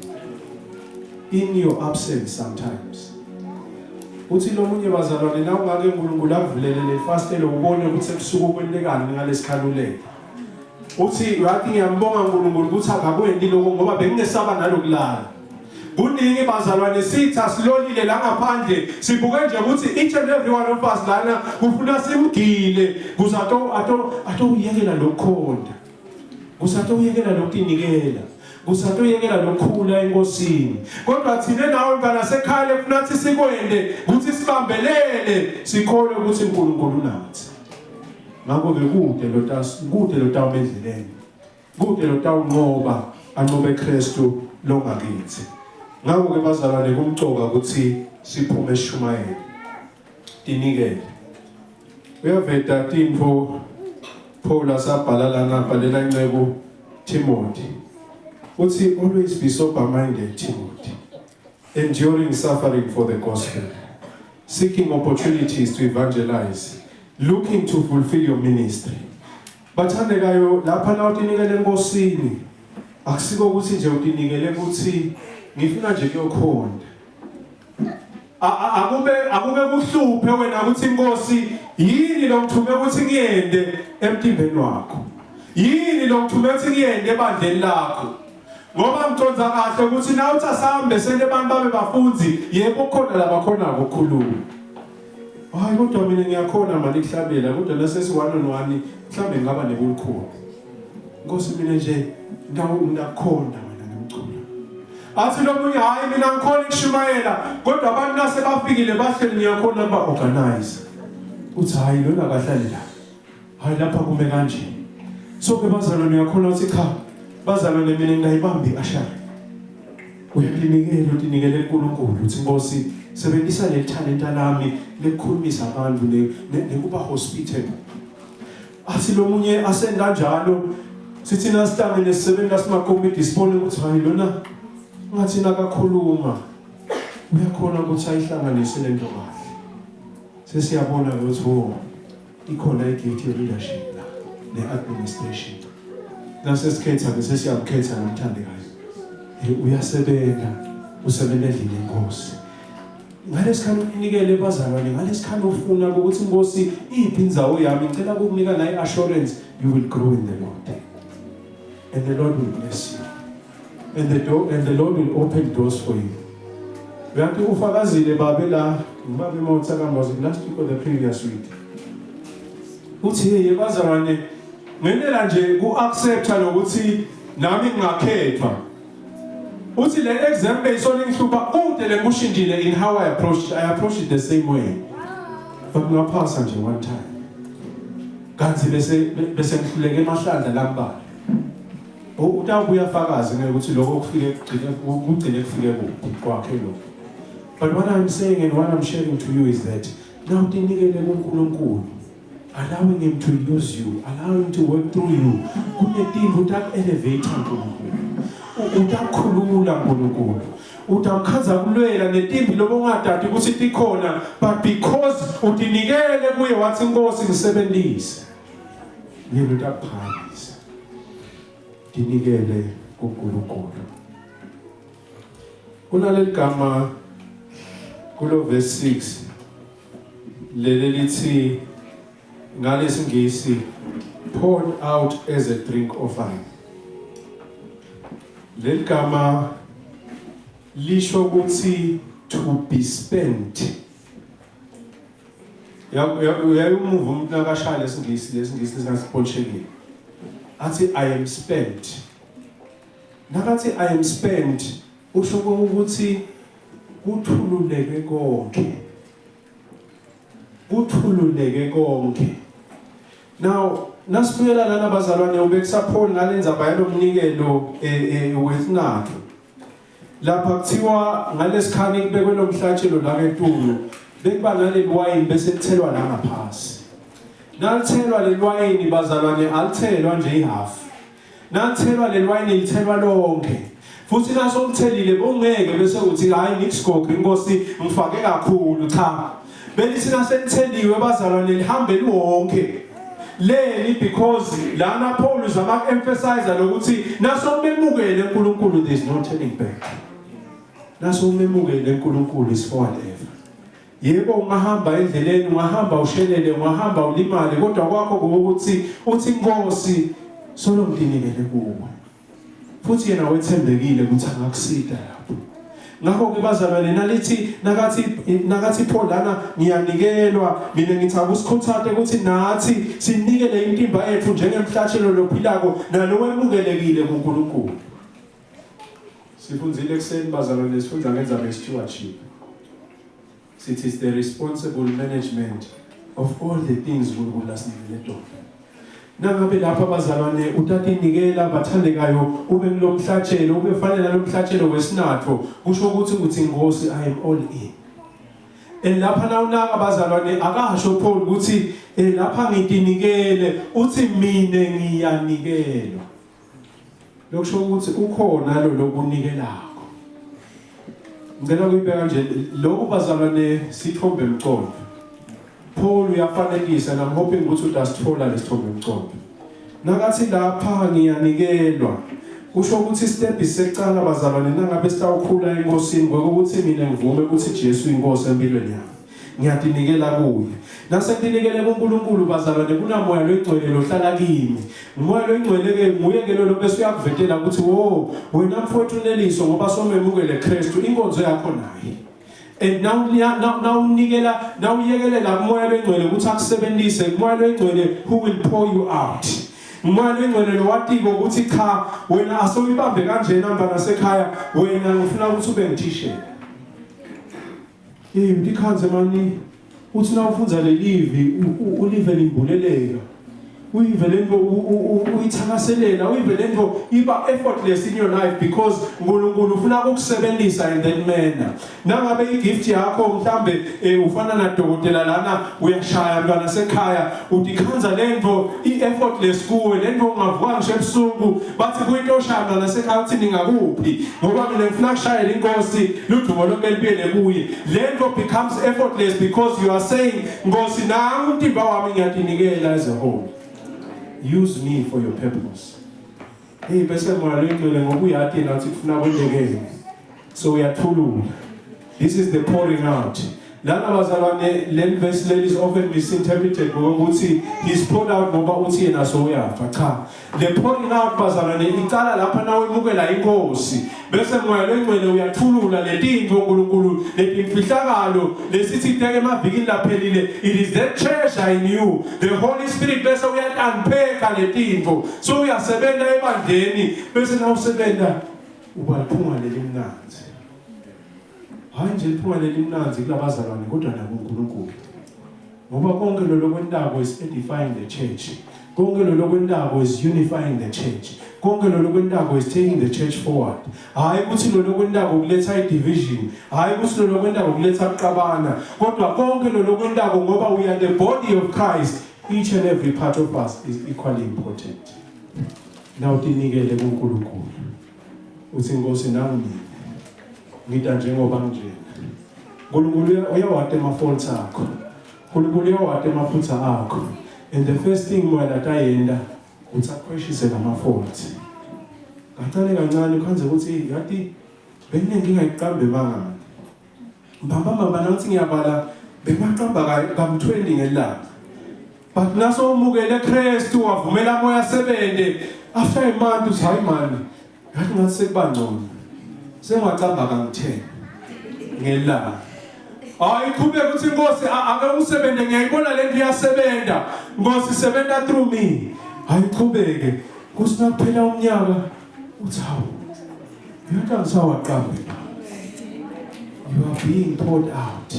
in your absence sometimes. Uthi lo munye bazalwane na ungake uNkulunkulu akuvulele le fastele ubone ukuthi kusuku kwendekani ngalesikhaluleke. Uthi wathi ngiyambonga uNkulunkulu ukuthi akakwendi lokho ngoba benginesaba nalokulala. Kuningi bazalwane sithi asilolile la ngaphandle sibuke nje ukuthi each and every one of us lana ufuna simgile kuzato uyekela lokukhonda kuzato uyekela lokunikela kuzato uyekela lokukhula enkosini kodwa thina nawe ngana sekhaya ufuna ukuthi sikwende ukuthi sibambelele sikhole ukuthi uNkulunkulu nathi ngakho ke kude lotawumedleleni kude lotawunqoba anqobe Kristu lo ngakithi. Ngakho ke bazalwane kumcoka ukuthi siphume eshumayele tinikele uyaveta tinfo Paul asabhala lana bhalela incebo Timothy uthi always be sober minded Timothy enduring suffering for the gospel seeking opportunities to evangelize looking to fulfill your ministry. Bathandekayo lapha na utinikele enkosini akusiko ukuthi nje utinikele ukuthi ngifuna nje kuyokhonda akube kuhluphe wena ukuthi inkosi yini lo ngithume ukuthi ngiyende emtimbeni wakho yini lo ngithume ukuthi ngiyende ebandleni lakho ngoba mconza kahle ukuthi na uthi asambe sele abantu babe bafunzi yebo khona labakhona ukukhuluma hayi kodwa mina ngiyakhona manje kuhlabela kodwa nasesiwano nowani mhlambe ngaba nebulukhulu inkosi mina nje ndakhonda athi lo munye hayi mina ngikhona ukushumayela kodwa abantu nase bafikile bahleli ngiyakhona ba organize uthi hayi lona kahlali la hayi lapha kume kanje so ke bazalwane uyakhona uthi cha bazalwane mina ngingayibambi ashari uyakunikela utinikele uNkulunkulu uthi Nkosi sebenzisa le talent lami lekukhulumisa abantu nekuba hospitable athi lo munye asenda njalo sithi nasihlangene sisebenza simakomiti sibone ukuthi hayi lona ngathi nakakhuluma uyakhona ukuthi ayihlanganise lento kahle. Sesiyabona ukuthi ikhona igift ye-leadership la, ne-administration. Nasesikhetha ke sesiyamkhetha nomthandekayo. Uyasebenza, usebenza endlini yenkosi. Ngalesikhathi unikele ebazalwane, ngalesikhathi ufuna ukuthi inkosi iphi indzawo yami, ngicela ukukunika la i-assurance, you will grow in the Lord. And the Lord will bless you. And the Lord will open doors for you. Uyathi ufakazile babe la, ngibabe mawutsaka was it last week or the previous week. Uthi hey bazalwane, ngendlela nje ku-accepta lokuthi nami ngingakhethwa. Uthi le example isona ngihlupha kude le kushintshile in how I approach it the same way. But ngaphasa nje one time. Kanti bese ngihluleke emahlandla lambala. Utawubuya fakazi ngeke ukuthi lokho kufike kugcine kufike kwakhe lokho. But what I'm saying and what I'm sharing to you is that now tinikele kuNkulunkulu, allowing him to use you, allowing him to work through you. Kunetinto utak-elevate uNkulunkulu. Utakhulula uNkulunkulu. Utamkhaza kulwela netimbi lobongadadi ukuthi tikhona, but because utinikele kuye wathi inkosi ngisebenzise. Yena utakuphakisa. Tinikele kuNkulunkulu. Kunaleli gama kulo verse 6 leli lithi ngalesingisi poured out as a drink offering. Leli gama lisho ukuthi to be spent. Uyayumuva umuntu nakashaya lesingisi lesingasiponshekile. Athi I am spent. Nakathi I am spent usho ukuthi kuthululeke konke. Kuthululeke konke. Now nasibuyela lana bazalwane ubekisa Paul ngalenza bayalomnikelo wesinathu. Lapha kuthiwa ngalesikhani kubekwe lomhlatshelo la ngetulu bekuba naleli wine bese lithelwa la ngaphasi. Nalithelwa leli wine bazalwane alithelwa nje ihalf. Nalithelwa leli wine lithelwa lonke. Futhi naso lithelile bongeke bese uthi hayi ngikusigoge inkosi ngifake kakhulu cha. Belithi naselitheliwe bazalwane lihambe lonke. Leli because lana Paul uzama emphasize lokuthi naso memukele uNkulunkulu there is no turning back. Naso memukele uNkulunkulu is forever. Yebo ungahamba endleleni, ungahamba ushelele, ungahamba ulimale, kodwa kwakho ukuthi uthi inkosi solo ngidinekele kuwe. Futhi yena wethembekile ukuthi angakusida lapho. Ngakho ke bazalwane nakathi Paul lana ngiyanikelwa, mina ngithi akusikhuthathe ukuthi nathi sinikele intimba yethu njengemhlatshelo lophilako nalowemukelekile kuNkulunkulu. Sifunzile ekseni bazalwane sifunza ngenzaba stewardship. It is the responsible management of all the things uNkulunkulu dona. Nangabe lapha bazalwane utatinikela bathandekayo ube kulomhlatshelo ube fanele lomhlatshelo wesinatho kusho ukuthi uthi inkosi I am all in. Lapha nawunaka bazalwane akasho Paul ukuthi lapha ngitinikele uthi mina ngiyanikelwa. Lokusho ukuthi ukhona lo lokunikelako. Ngicela ukubeka nje lokhu bazalwane sithombe emcondo. Paul uyafanekisa and I'm hoping ukuthi udasithola lesithombe emcondo. Nakathi lapha ngiyanikelwa kusho ukuthi step isecala bazalwane nangabe sitawukhula enkosini ngokuthi mina ngivume ukuthi Jesu inkosi empilweni yami. Ngiyatinikela kuye. Nasetinikele kuNkulunkulu bazalwane kunamoya loyigcwele lohlala kimi. Umoya loyigcwele ke nguye ke lo bese uyakuvetela ukuthi wo wena mfowethu Neliso ngoba somemukele Kristu inkonzo yakho naye. And now unikela now uyekelela umoya loyigcwele ukuthi akusebenzise umoya loyigcwele who will pour you out. Umoya loyigcwele lo watiko ukuthi cha wena asoyibambe kanjena mba nasekhaya wena ngifuna ukuthi ube ngithishela. Ndikhanze mani uthi na ufunza lelivi ulive limbuleleka uyive lento uyithakaselela uyive lento iba effortless in your life because uNkulunkulu ufuna ukusebenzisa in that manner. Nangabe igift yakho mhlambe ufana na dokotela lana uyashaya mntwana sekhaya udikhanza lento ieffortless kuwe lento ungavuka nje ebusuku bathi kuyinto oshaya mntwana sekhaya uthi ningakuphi ngoba mina ngifuna ukushayela inkosi ludumo lonke liphele kuye. Lento becomes effortless because you are saying Nkosi nami umtimba wami ngiyadinikela as a whole. Use me for your purpose. Hey bese moya lengcwele ngoba uyathi nathi kufuna kwendekeke. So uyathulula. This is the pouring out. Lana bazalwane le verse leli is often misinterpreted ngokuthi he's poured out ngoba uthi yena so uyafa. Cha. The pouring out bazalwane icala lapha nawe emukela inkosi. Bese moya lengcwele uyathulula letinto uNkulunkulu letimfihlakalo lesithi kuteke emavikini laphelile. It is that treasure in you. The Holy Spirit bese uyatanpheka letinto. So uyasebenza ebandleni bese na usebenza ubaliphunga lelimnanzi. Hayi nje liphuma lelimnanzi kulabazalwane kodwa nakuNkulunkulu. Ngoba konke lo lokwentako is edifying the church. Konke lo lokwentako is unifying the church. Konke lo lokwentako is taking the church forward. Hayi ukuthi lo lokwentako kuletha division. Hayi ukuthi lo lokwentako kuletha ukuxabana. Kodwa konke lo lokwentako ngoba we are the body of Christ. Each and every part of us is equally important. Now tinikele kuNkulunkulu. Uthi Nkosi nami ngita njengoba nje. UNkulunkulu uyawathe amafaults akho. UNkulunkulu uyawathe amaphutha akho. And the first thing wena tayenda uthi akweshise lamafaults. Kancane kancane khanze ukuthi yathi benenkinga iqambe mangani. Mbamba nathi ngiyabala bemaqamba ka20 ngelanga. But naso umukele Kristu wavumela moya sebende after a month uthi hayi mani yathi ngathi sekubangcono. Sengacamba ka10 ngelanga. Hayi qhubeka ukuthi Nkosi ake usebenze ngiyayibona lento iyasebenza. Nkosi sebenza through me. Hayi qhubeke. Kusinaphela umnyaka uthi hawu. Yathi ngisawaqambe. You are being poured out.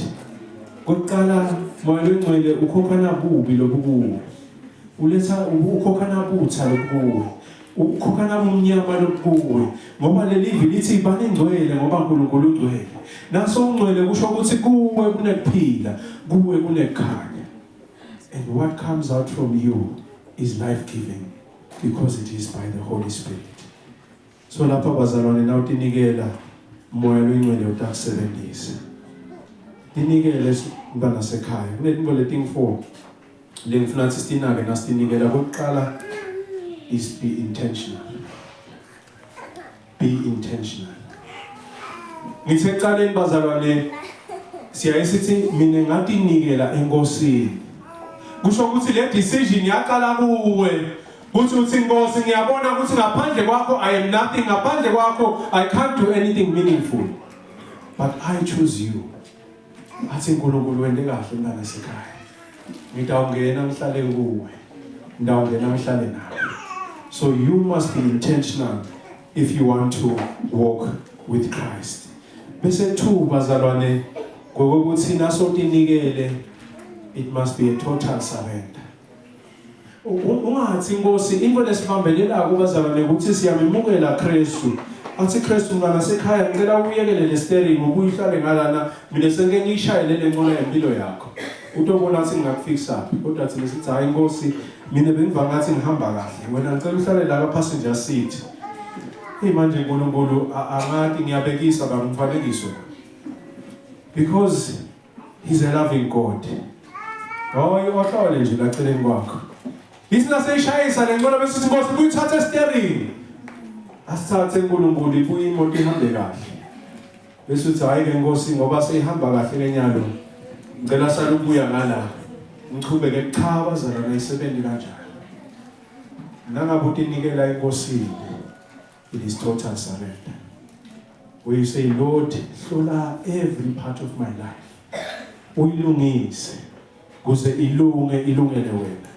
Kokuqala moya lengcwele ukhokhana kubi lobukuwo. Uletha ukhokhana butha lobukuwo. Ukhokhana umnyama lobukuwo. Ngoba leli lithi banengcwele ngoba uNkulunkulu ungcwele. Naso ungcwele kusho ukuthi kuwe kunekuphila, kuwe kunekhanya. And what comes out from you is life-giving because it is by the Holy Spirit. So lapha bazalwane nawu tinikela moya lwengcwele utakusebenzisa. Tinikele ngibana sekhaya. Kunezinto leting4 lengifuna sitinake nasinikela kokuqala is be intentional. Be intentional. Ngithe ecaleni bazalwane siyayisithi mina ngatinikela enkosini. Kusho ukuthi le decision yaqala kuwe. Uthi Nkosi ngiyabona ukuthi ngaphandle kwakho I am nothing, ngaphandle kwakho I can't do anything meaningful. But I choose you. Athi uNkulunkulu wende kahle mntana sekhaya. Ngitawungena ngihlale kuwe. Ndawungena ngihlale nawe. So you must be intentional if you want to walk with Christ. Bese 2 bazalwane ngokuthi naso tinikele it must be a total surrender. Ungathi Nkosi into lesibambelela kubazalwane ukuthi siyamemukela Kristu. Athi Kristu mntana sekhaya ngicela uyekele le steering ubuyihlale ngalana mina sengeke ngishayele lenqola yempilo yakho. Utobona ukuthi ngingakufix kodwa thina sithi hayi Nkosi mina bengiva ngathi ngihamba kahle wena ngicela uhlale la ka passenger seat. Manje uNkulunkulu angathi ngiyabekisa bangifalekiso because he's a loving God. Hayi wahlale nje la celeni kwakho. Isina seyishayisa lenqola bese sithi Nkosi kuyithatha steering. Asithathe uNkulunkulu ibuye imoto ihambe kahle. Bese uthi hayi ke Nkosi ngoba seyihamba kahle lenyalo. Ngicela sala ukuya ngala. Ngichubeke cha bazalwane isebenzi kanjalo. Nangabe utinikela enkosini it is total surrender. Where you say Lord hlola every part of my life. Uyilungise kuze ilungele wena.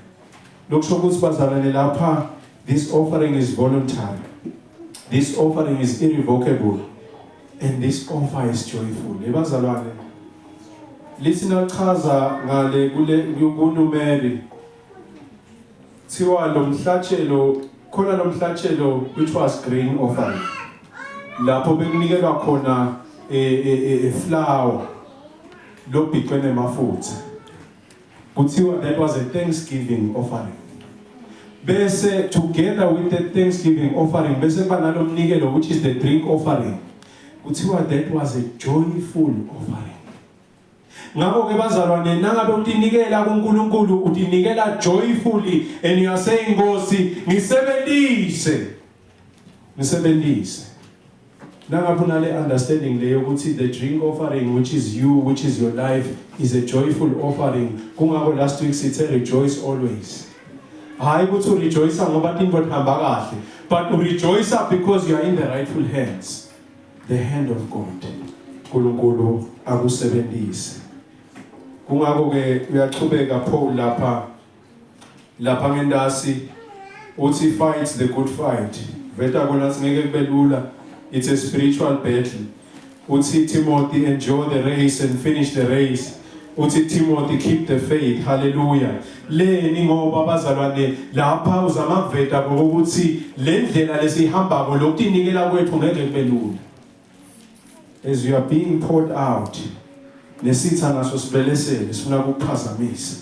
Lokusho ukuthi bazalwane lapha this offering is voluntary. This offering is irrevocable and this offer is joyful. Ebazalwane listen chaza ngale kule kuNumeri kuthiwa lo mhlatshelo khona lo mhlatshelo which was grain offering lapho bekunikelwa khona flour lo bhicwe nemafutha kuthiwa that was a thanksgiving offering bese together with the thanksgiving offering bese banalo mnikelo which is the drink offering kuthiwa that was a joyful offering ngakho ke bazalwane nangabe utinikela kuNkulunkulu utinikela joyfully and you are saying Nkosi ngisebenzise nangabe unale understanding leyo ukuthi the drink offering which is you which is your life is a joyful offering kungakho last week sithe rejoice always hayi ukuthi urejoice ngoba into ihamba kahle but urejoice because you are in the rightful hands the hand of God uNkulunkulu akusebenzise kungakho ke uyachubeka Paul lapha ngendasi uthi fight the good fight veta kona singeke kube lula it's a spiritual battle uthi Timothy enjoy the race and finish the race uthi Timothy keep the faith hallelujah leni ngoba bazalwane lapha uzama kuveta ukuthi le ndlela lesihamba ko lokunikela kwethu ngeke kube lula as you are being poured out nesitha naso sibelesele sifuna ukuphazamisa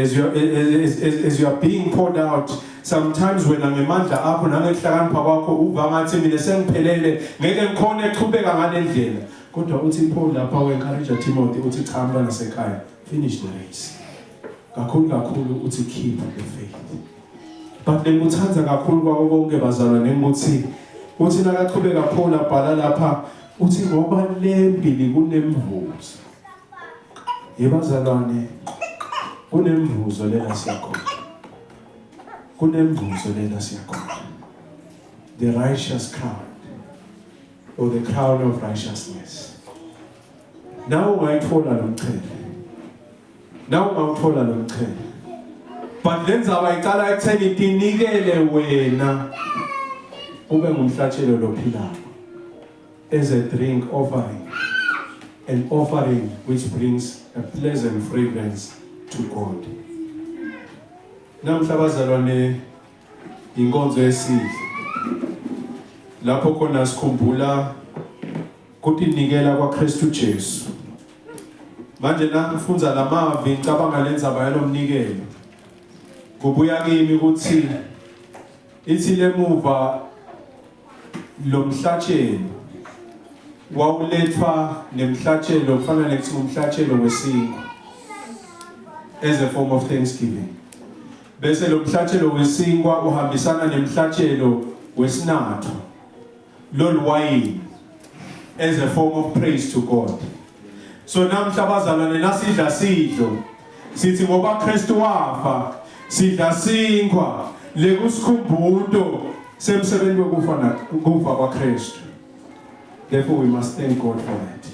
as you are being poured out sometimes when ngemandla akho nangehlakanipha kwakho uva ngathi mina sengiphelele ngeke ngikhona echubeka ngale ndlela kodwa uthi Paul lapha we-encourage Timothy uthi cha mntwana sekhaya finish the race kakhulu uthi keep the faith but ngikuthanza kakhulu kwako konke bazalwane ukuthi uthi nakaqhubeka Paul abhala lapha uthi ngoba lempili kunemvuzo yebazalwane kunemvuzo lela siyakhona the righteous crown or the crown of righteousness now ungayithola lo mchele but lenza abayicala ekutheni tinikele wena ube ngumhlatshelo lophilayo as a drink offering an offering which brings a pleasant fragrance to God namhla bazalwane inkonzo yesizwe lapho khona sikhumbula ukuthi inikela kwaKristu Jesu manje nangifunza lamavi ngicabanga lenza bayalomnikelo kubuya kimi ukuthi ithi lemuva lo mhlatshelo wawulethwa nemhlatshelo kufana nekuthi umhlatshelo wesinkwa as a form of thanksgiving bese lo mhlatshelo wesinkwa uhambisana nemhlatshelo wesinatho lolwayini as a form of praise to God so namhla bazalwane nasidla sidlo sithi ngoba Kristu wafa sidla sinkwa lekusikhumbuzo semsebenzi wokufa kwaKristu therefore we must thank God for that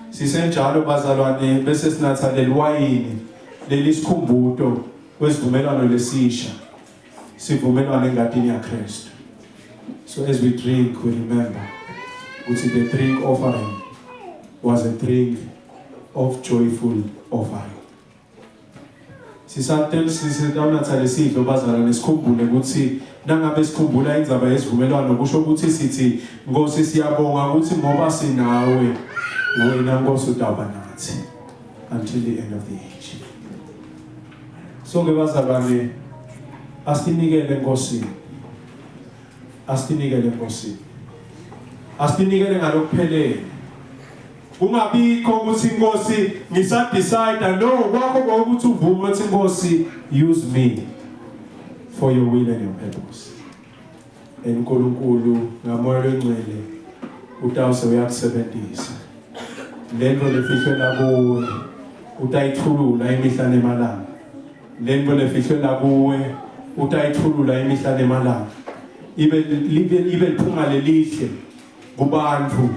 sisenjalo bazalwane bese sinatha lelwayini lelisikhumbuzo kwesivumelwano lesisha sivumelwano engadini yaKristu so as we drink we remember ukuthi the drink offering was a drink of joyful offering sisathana lesidlo bazalwane sikhumbule ukuthi nangabe sikhumbula indzaba yesivumelwano kusho ukuthi sithi Nkosi siyabonga ukuthi ngoba sinawe wena Nkosi udaba nathi until the end of the age so ke bazalwane asinikele Nkosi asinikele ngalokuphelele ungabikho ukuthi Nkosi ngisadecide no kwakho ukuthi uvume ukuthi Nkosi use me for your will and your purpose enkulunkulu ngamoya lengcwele utawuse uyakusebenzisa lento lefihlwe kuwe utayithulula imihla nemalanga lento lefihlwe kuwe utayithulula imihla nemalanga ibe liphunga lelihle kubantu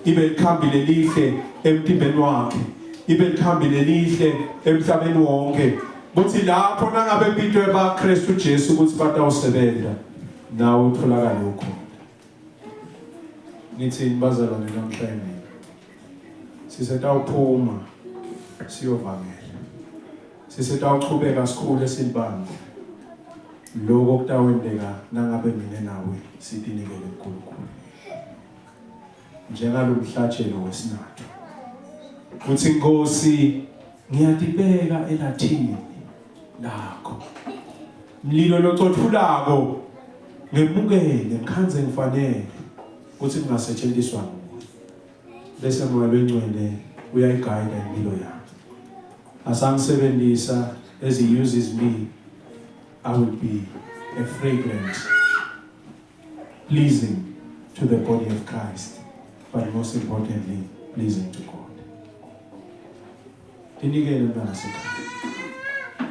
ibe likhambi lelihle emtimbeni wakhe ibe likhambi lelihle emhlabeni wonke kuthi lapho nangabe impilo yabaKristu Jesu ukuthi batawusebenza nawe utholakala lokho nithi bazalwane namhlanje sisetawuphuma siyovangela sisetawuchubeka sikhulu esilibanga lokho kutawendeka nangabe mina nawe sidinikele kuNkulunkulu njengalomhlatshelo wesinathu uthi Nkosi ngiyadibeka elathini lakho mlilo locothulako ngemukele ngikhanze ngifanele ukuthi kungasetshenziswa nguwe bese moya lwengcwele uyayiguide impilo yami asangisebenzisa as he uses me I will be a fragrance pleasing to the body of Christ but most importantly pleasing to God dinikele mntwana sekhaya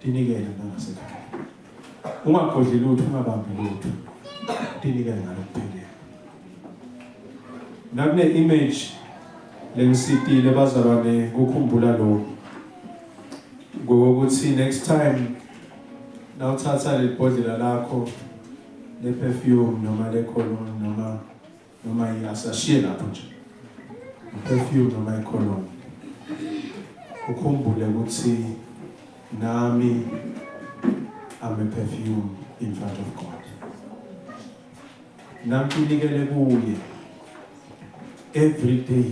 dinikele mntwana sekhaya ungakhohleli lutho ungabambi lutho dinikele ngalokuphelele nakune image lengisitile bazalwane kukhumbula lokho ngokuthi next time nawuthatha lebhodlela lakho le perfume noma le cologne noma iyasashiye lapho nje perfume noma cologne ukhumbule ukuthi nami I'm a perfume in front of God namkinikele kuye every day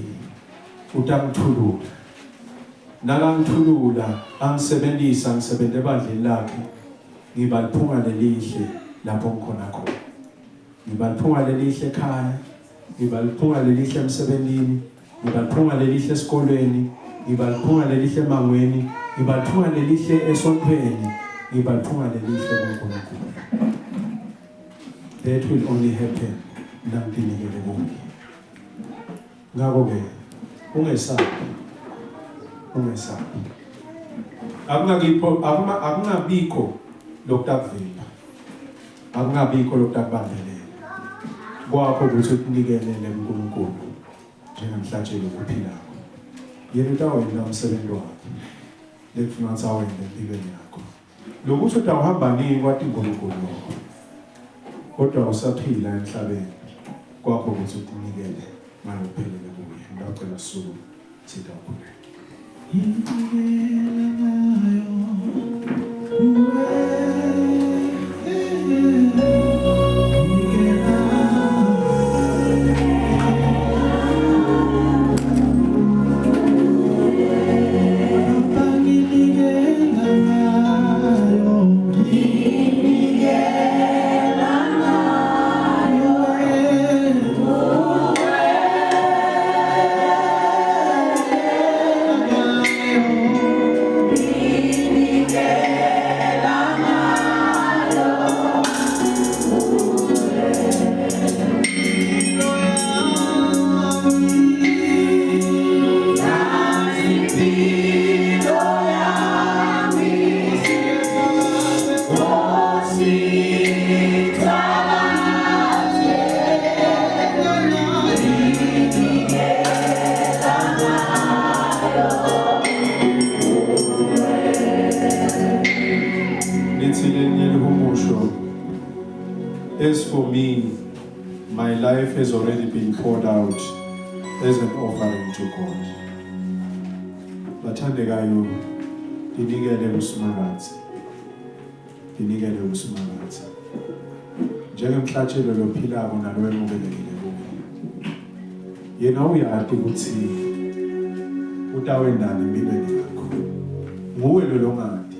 utangithulula nakangithulula angisebenzisa ngisebenze ebandleni lakhe ngiba liphunga lelihle lapho ngikhona khona ngiba liphunga lelihle ekhaya ngiba liphunga lelihle emsebenzini ngiba liphunga lelihle esikolweni ngiba liphunga lelihle emangweni ngiba liphunga lelihle esontweni ngiba liphunga lelihle kuNkulunkulu that will only happen namdinikele kuye ngakho-ke ungesabi akungabikho lokutakuvimba akungabikho lokutakubambelela kwakho ukuthi ukunikelele kuNkulunkulu njengemhlatshelo ophilayo yena utawenda umsebenzi wakhe lekufuna ukuthi awende empilweni yakho lokuthi utawuhamba nini kwathi uNkulunkulu kodwa usaphila emhlabeni kwakho ukuthi ukunikele ngalophelele kuye ngicela sisuku sitawukhuleka As for me, my life has already been poured out as an offering to God. Bathandekayo, dinikele uSmakathi. Dinikele uSmakathi. Njengemhlatshelo lophilako nalo emukelekile kuwe. Yena uyati ukuthi utawendana empilweni yakho. Nguwe lo ngadi.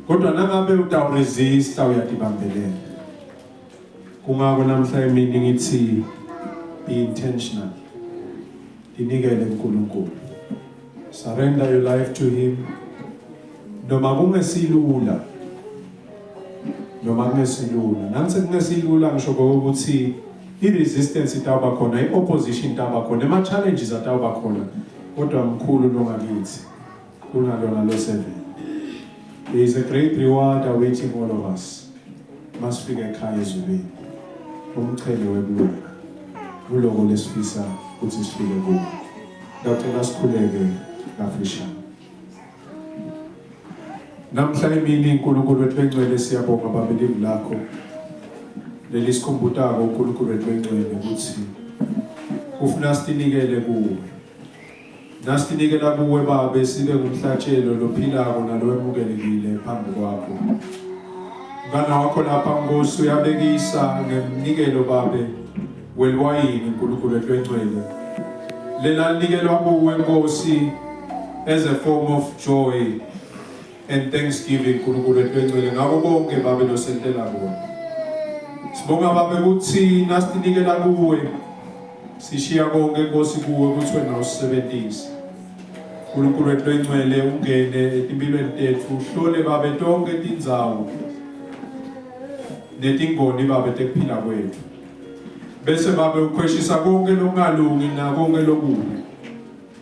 Kodwa nangabe utawuresista uyadibambelela. Kungako namhla emini ngithi be intentional dinikele uNkulunkulu surrender your life to him noma kungesilula nansi kungesilula ngisho ukuthi i-resistance itawuba khona i-opposition itawuba khona ama-challenges atawuba khona kodwa mkhulu longakithi kunalona lo 7 there is a great reward awaiting all of us masifike ekhaya ezulwini umchele webulunga uloko lesifisa ukuthi sifike kuwo ngicela sikhuleke kafishane namhla emini uNkulunkulu wethu engcwele siyabonga babelivu lakho leli sikhumbutako uNkulunkulu wethu engcwele ukuthi ufuna sinikele kuwe nasinikela kuwe Baba sibe ngumhlatshelo lophilako nalo emukelekile phambi kwakho Ngana wakho lapha Nkosi uyabekisa ngemnikelo babe welwayini uNkulunkulu wethu engcwele. Lela nikelwa kuwe Nkosi as a form of joy and thanksgiving uNkulunkulu wethu engcwele ngakho konke babe losentela kuwe. Sibonga babe ukuthi nasinikela kuwe sishiya konke Nkosi kuwe ukuthi wena usebenzise. uNkulunkulu wethu engcwele ungene empilweni tethu uhlole babe tonke indzawo netingoni babe tekuphila kwethu. Bese babe ukhweshisa konke lokungalungi na konke lokubi.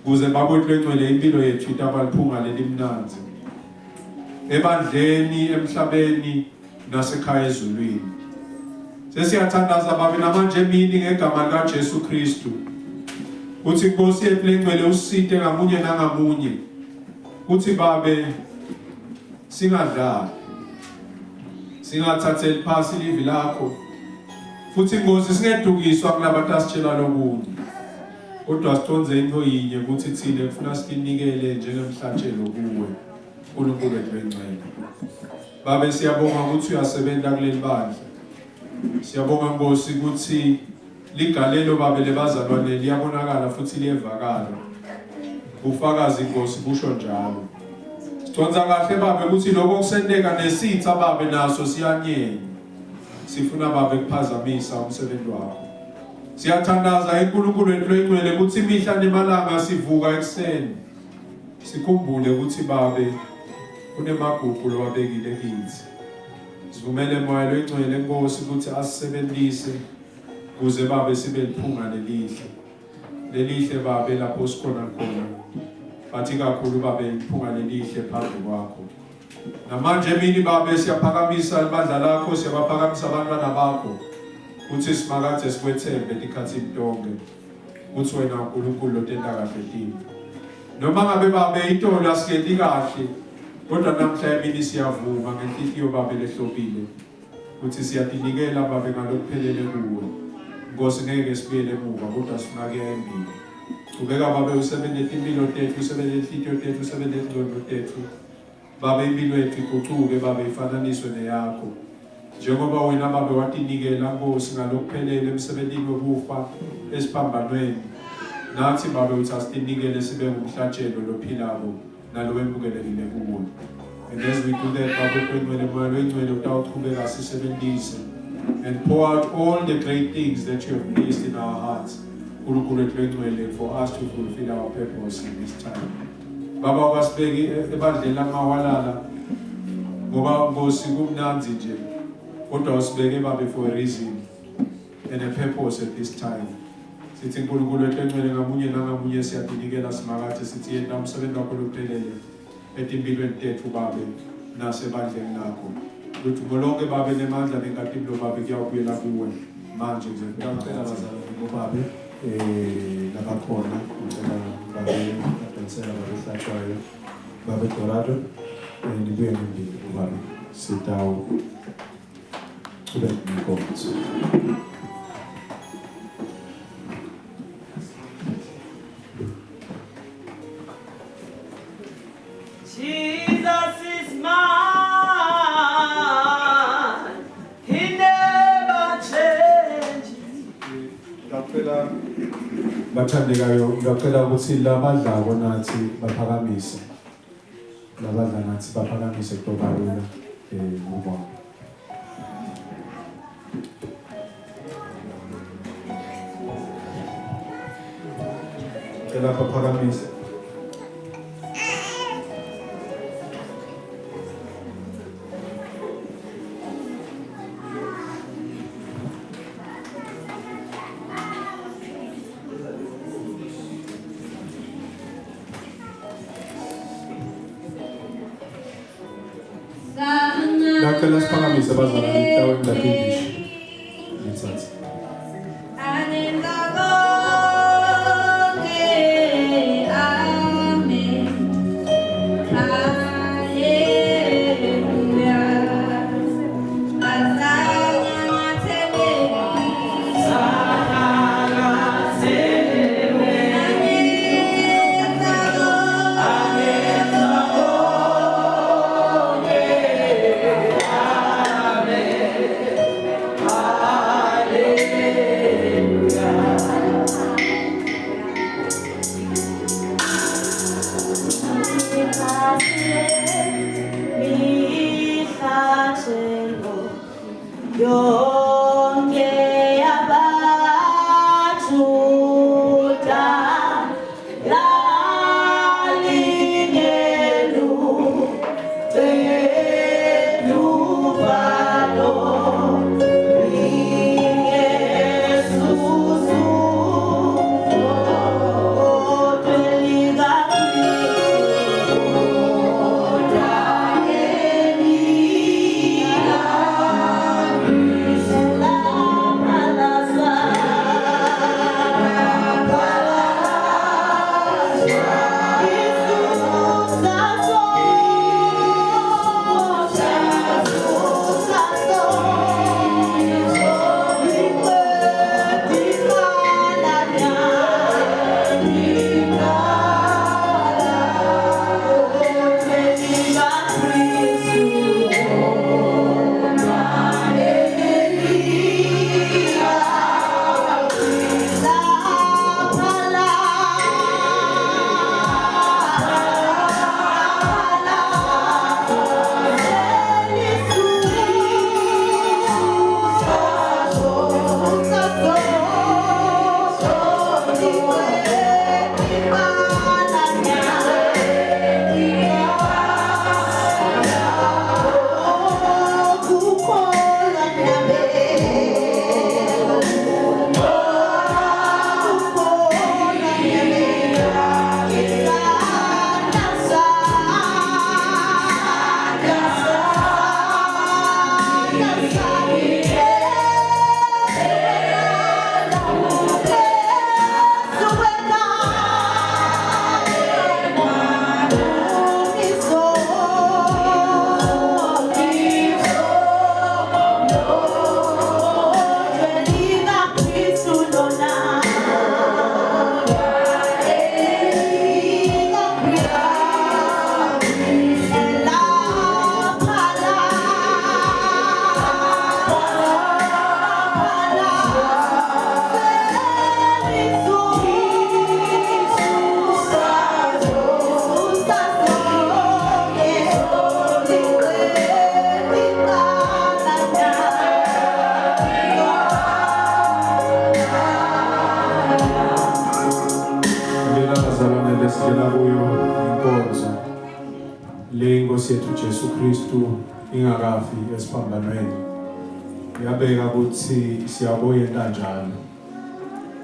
Kuze babe wethu engcwele impilo yethu itabalphunga lelimnanzi. Ebandleni emhlabeni nasekhaya ezulwini. Sesiyathandaza babe namanje emini ngegama lika Jesu Kristu. Uthi Nkosi yethu engcwele usite ngamunye nangamunye. Uthi babe singadlali. Singathatheli phasi livi lakho. Futhi Nkosi singedukiswa kulabantu asitshela lokunye. Kodwa siconze into yinye ukuthi thina kufuna sinikele njengemhlatshelo kuwe. uNkulunkulu wethu engcwele. Babe siyabonga ukuthi uyasebenza kuleli bandla. Siyabonga Nkosi ukuthi ligalelo babe lebazalwane liyabonakala futhi liyevakala. Ufakazi Nkosi busho njalo. Siconza kahle babe ukuthi lokho kusenteka nesitha babe naso siyanyenya. Sifuna babe kuphazamisa umsebenzi wakho. Siyathandaza uNkulunkulu wethu engcwele ukuthi imihla nemalanga sivuka ekseni. Sikhumbule ukuthi babe kunemagugu lowabekile kithi. Sivumele moya lwengcwele Nkosi ukuthi asisebenzise kuze babe sibe liphunga lelihle. Lelihle babe lapho sikhona khona. Bathi kakhulu babe liphunga lelihle phambi kwakho. Namanje emini babe siyaphakamisa ibandla lakho, siyabaphakamisa abantwana bakho. Uthi simakade sikwethembe ikhathi tonke. Uthi wena uNkulunkulu lotenda kahle thina. Noma ngabe babe intolo asiketi kahle, kodwa namhla emini siyavuma ngenhliziyo babe lehlobile. Uthi siyatinikela babe ngalokuphelele kuwe. Nkosi ngeke sibuyele emuva kodwa sifuna kuya embili. Ubeka babe usebenze impilo tethu, usebenze inhliziyo tethu, usebenze ingqondo tethu. Babe impilo yethu iguquke babe ifananiswe neyakho. Njengoba wena babe watinikela Nkosi ngalokuphelele emsebenzini wokufa esiphambanweni. Nathi babe uthi asinikele sibe umhlatshelo lophilako nalowemukelekile kuwe. And as we do that, babe kwengcwele moya lwengcwele utawuqhubeka sisebenzise and pour out all the great things that you have placed in our hearts. uNkulunkulu wethu engcwele for us to fulfill our purpose in this time. Baba wasibeki ebandleni lamawalala ngoba Nkosi kumnanzi nje. Kodwa usibeke babe for a reason and a purpose at this time. Sithi uNkulunkulu wethu engcwele ngamunye nangamunye siyadinikela simakade sithi yena umsebenzi wakho lophelele etimpilweni tethu babe nasebandleni lakho. Ukuthi molonke babe nemandla nenkathimlo babe kuyawubuyela kuwe manje nje ngicela abazalwane bobabe labakhona ngicela babe adonsela babe hlatshwayo babe Dorado nibuye nembili babe sitawu ube nkonzo. Jesus is mine. He never changes. Ngicela bathandekayo ngicela ukuthi labadlako nathi baphakamise. Labadla nathi baphakamise kubalula ngubona. Ngicela baphakamise. Ngicela siphakamise abazalwane endaweni laphindisha. Ngithathe. yonke yabajuda lalingelu beluvalo ingesusu Inkosi yethu Jesu Kristu ingakafi esiphambanweni yabeka ukuthi siyaboyela njalo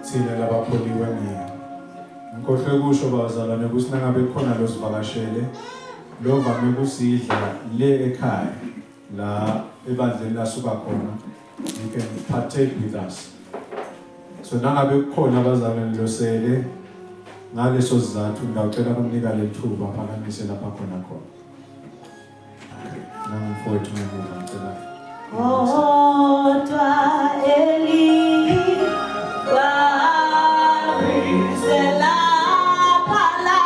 thina labapholiwe ngeke ngikhohle kusho bazalwane ukuthi nangabe khona losivakashele lo vame kusidla le ekhaya la ebandleni lasuka khona you can partake with us so nangabe kukhona abazalwane losele ngaleso sizathu ngicela kumnika lethuba phakamise lapha khona khona Namfowethu ngemuva ngicela. Kodwa wabisela phala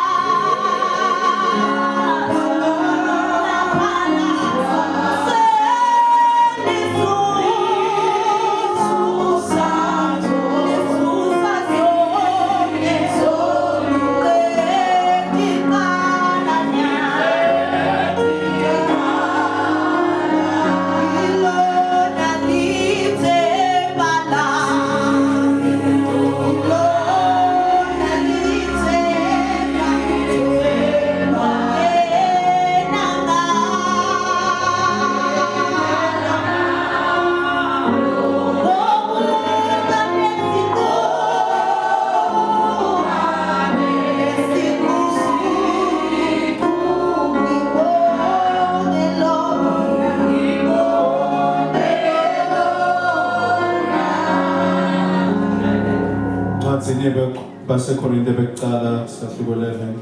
Basekorinte bekuqala sahluko 11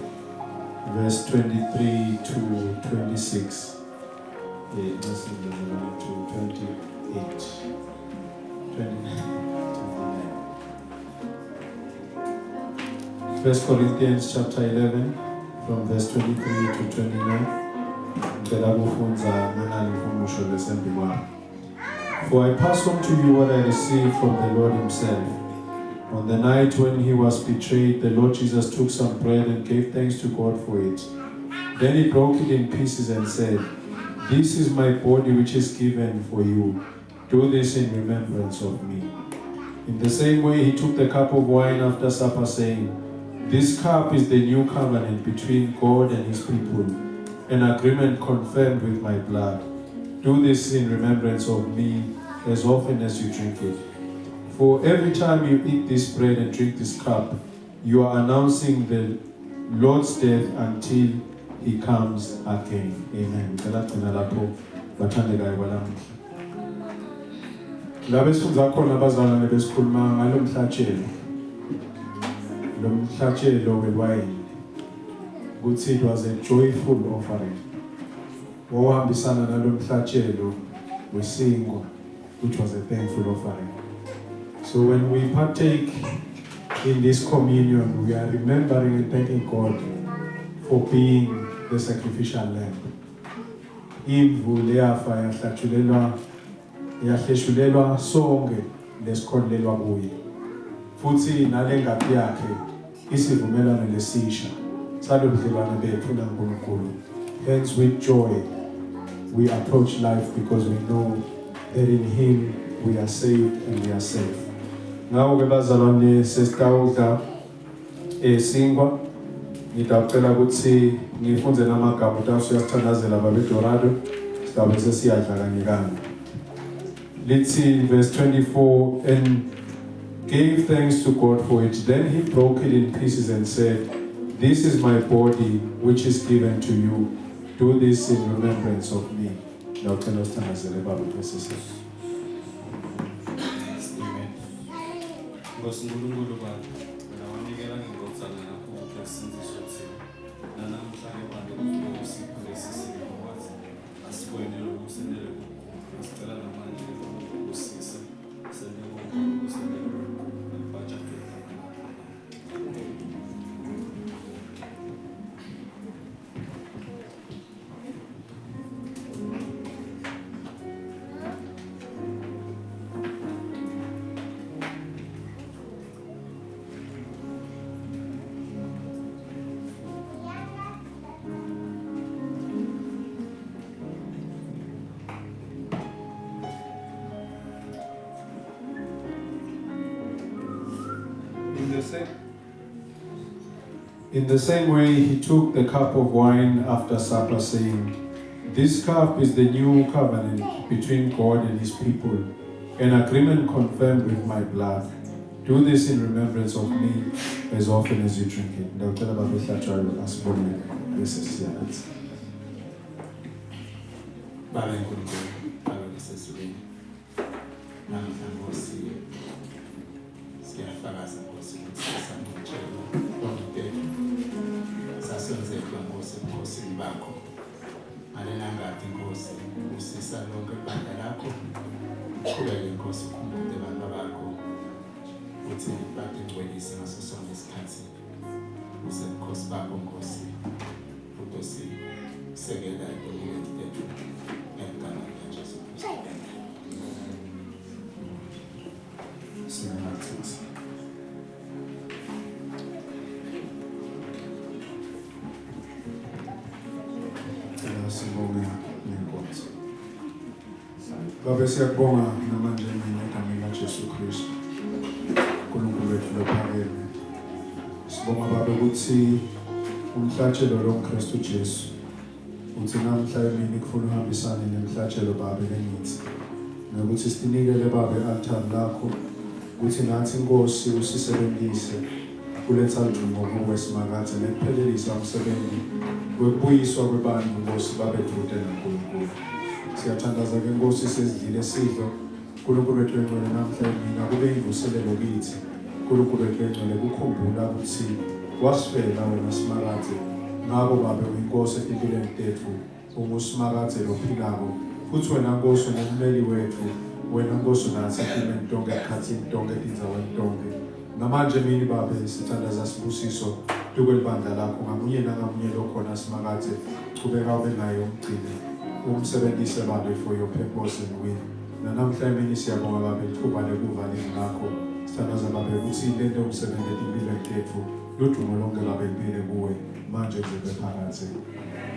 verse 23 to 26 to 28 First Corinthians chapter 11 from verse 23 to 29 ngicela kufunza nganali kumusho lesembi kwami For I pass on to you what I received from the Lord himself. On the night when he was betrayed, the Lord Jesus took some bread and gave thanks to God for it. Then he broke it in pieces and said, This is my body which is given for you. Do this in remembrance of me. In the same way, he took the cup of wine after supper, saying, This cup is the new covenant between God and his people, an agreement confirmed with my blood. Do this in remembrance of me as often as you drink it. For every time you eat this bread and drink this cup, you are announcing the Lord's death until he comes again. Amen. Labe sifunza khona abazalwane besikhuluma ngalo mhlatshelo. Lo mhlatshelo wewayini. Kuthi it was a joyful offering. Wawuhambisana nalo mhlatshelo wesingo, which was a thankful offering. So when we partake in this communion, we are remembering and thanking God for being the sacrificial lamb. Imvu leyafa yahleshulelwa sonke lesikholelwa kuye. Futhi nalengaphi yakhe isivumelano lesisha salobudlelwane bethu naNkulunkulu. Hence with joy we approach life because we know that in him we are saved and we are safe. Ngawo ke bazalwane sesitawudla singwa ngidacela ukuthi ngifunze namagama ukuthi uyasithandazela babe Dorado sitabe sesiyadla kanye kanye. Let's see verse 24, and gave thanks to God for it. Then he broke it in pieces and said, This is my body which is given to you. Do this in remembrance of me. Now tell us thandazela babe sesiyadla. NgoSinkulunkulu baba, mina wanikela ngingozana lapho ukusinziswa thina. Namhlanje bantu kufika usipho lesisimo wathi asibone lokusendele kukhulu. Sicela namanje ukusisa sende konke ukusendele nebudget yakho. In the same way, he took the cup of wine after supper, saying, This cup is the new covenant between God and his people, an agreement confirmed with my blood. Do this in remembrance of me as often as you drink it. Now tell about the church as one. This is it. Baba enkulunkulu, baba besesibeni. Namhlanje Nkosi siyafakaza Nkosi ukuthi sisamtshela ngomthetho. Sasenzeka Nkosi ebukhosini bakho. Ngalelangadi Nkosi usisa lonke ibandla lakho. Uqhubeke Nkosi ukhumbule abantu bakho. Uthi bakungcwelise ngaso sonke isikhathi. Usemkhosi bakho Nkosi. Uthi sekela into yethu. Baba siyabonga namanje ngegama likaJesu Kristu. UNkulunkulu wethu lophakeme. Sibonga Baba ukuthi umhlatshelo lo Kristu Jesu uthi namhla emini kufuna uhambisane nemhlatshelo Baba lenithi. Nokuthi sinikele Baba i-altar lakho ukuthi nathi Nkosi usisebenzise kuletha ujumo kuwe simakathe nekuphelelisa umsebenzi wekubuyiswa kwebantu Nkosi babe dude naNkulunkulu. Siyathandaza ke Nkosi sesidlile sidlo uNkulunkulu wethu engcwele namhla emini akube imvuselelo kithi uNkulunkulu wethu engcwele kukhumbula ukuthi wasifela wena simakathe ngako Baba uyinkosi empilweni yethu umusimakathe lophilako futhi wena Nkosi unomeli wethu wena Nkosi nathi empilweni tonke ekhathini tonke indzaweni tonke namanje mini Baba sithandaza sibusiso tukwelibandla lakho ngamunye nangamunye lokhona simakathe qhubeka ube naye umgcine umsebenzise Baba for your purpose and will. Namhla emini siyabonga Baba ithuba lekuvaleni lakho. Sithandaza Baba ukuthi lento umsebenzi empilweni yethu ludumo lonke Baba impilo kuwe manje nje phakathi.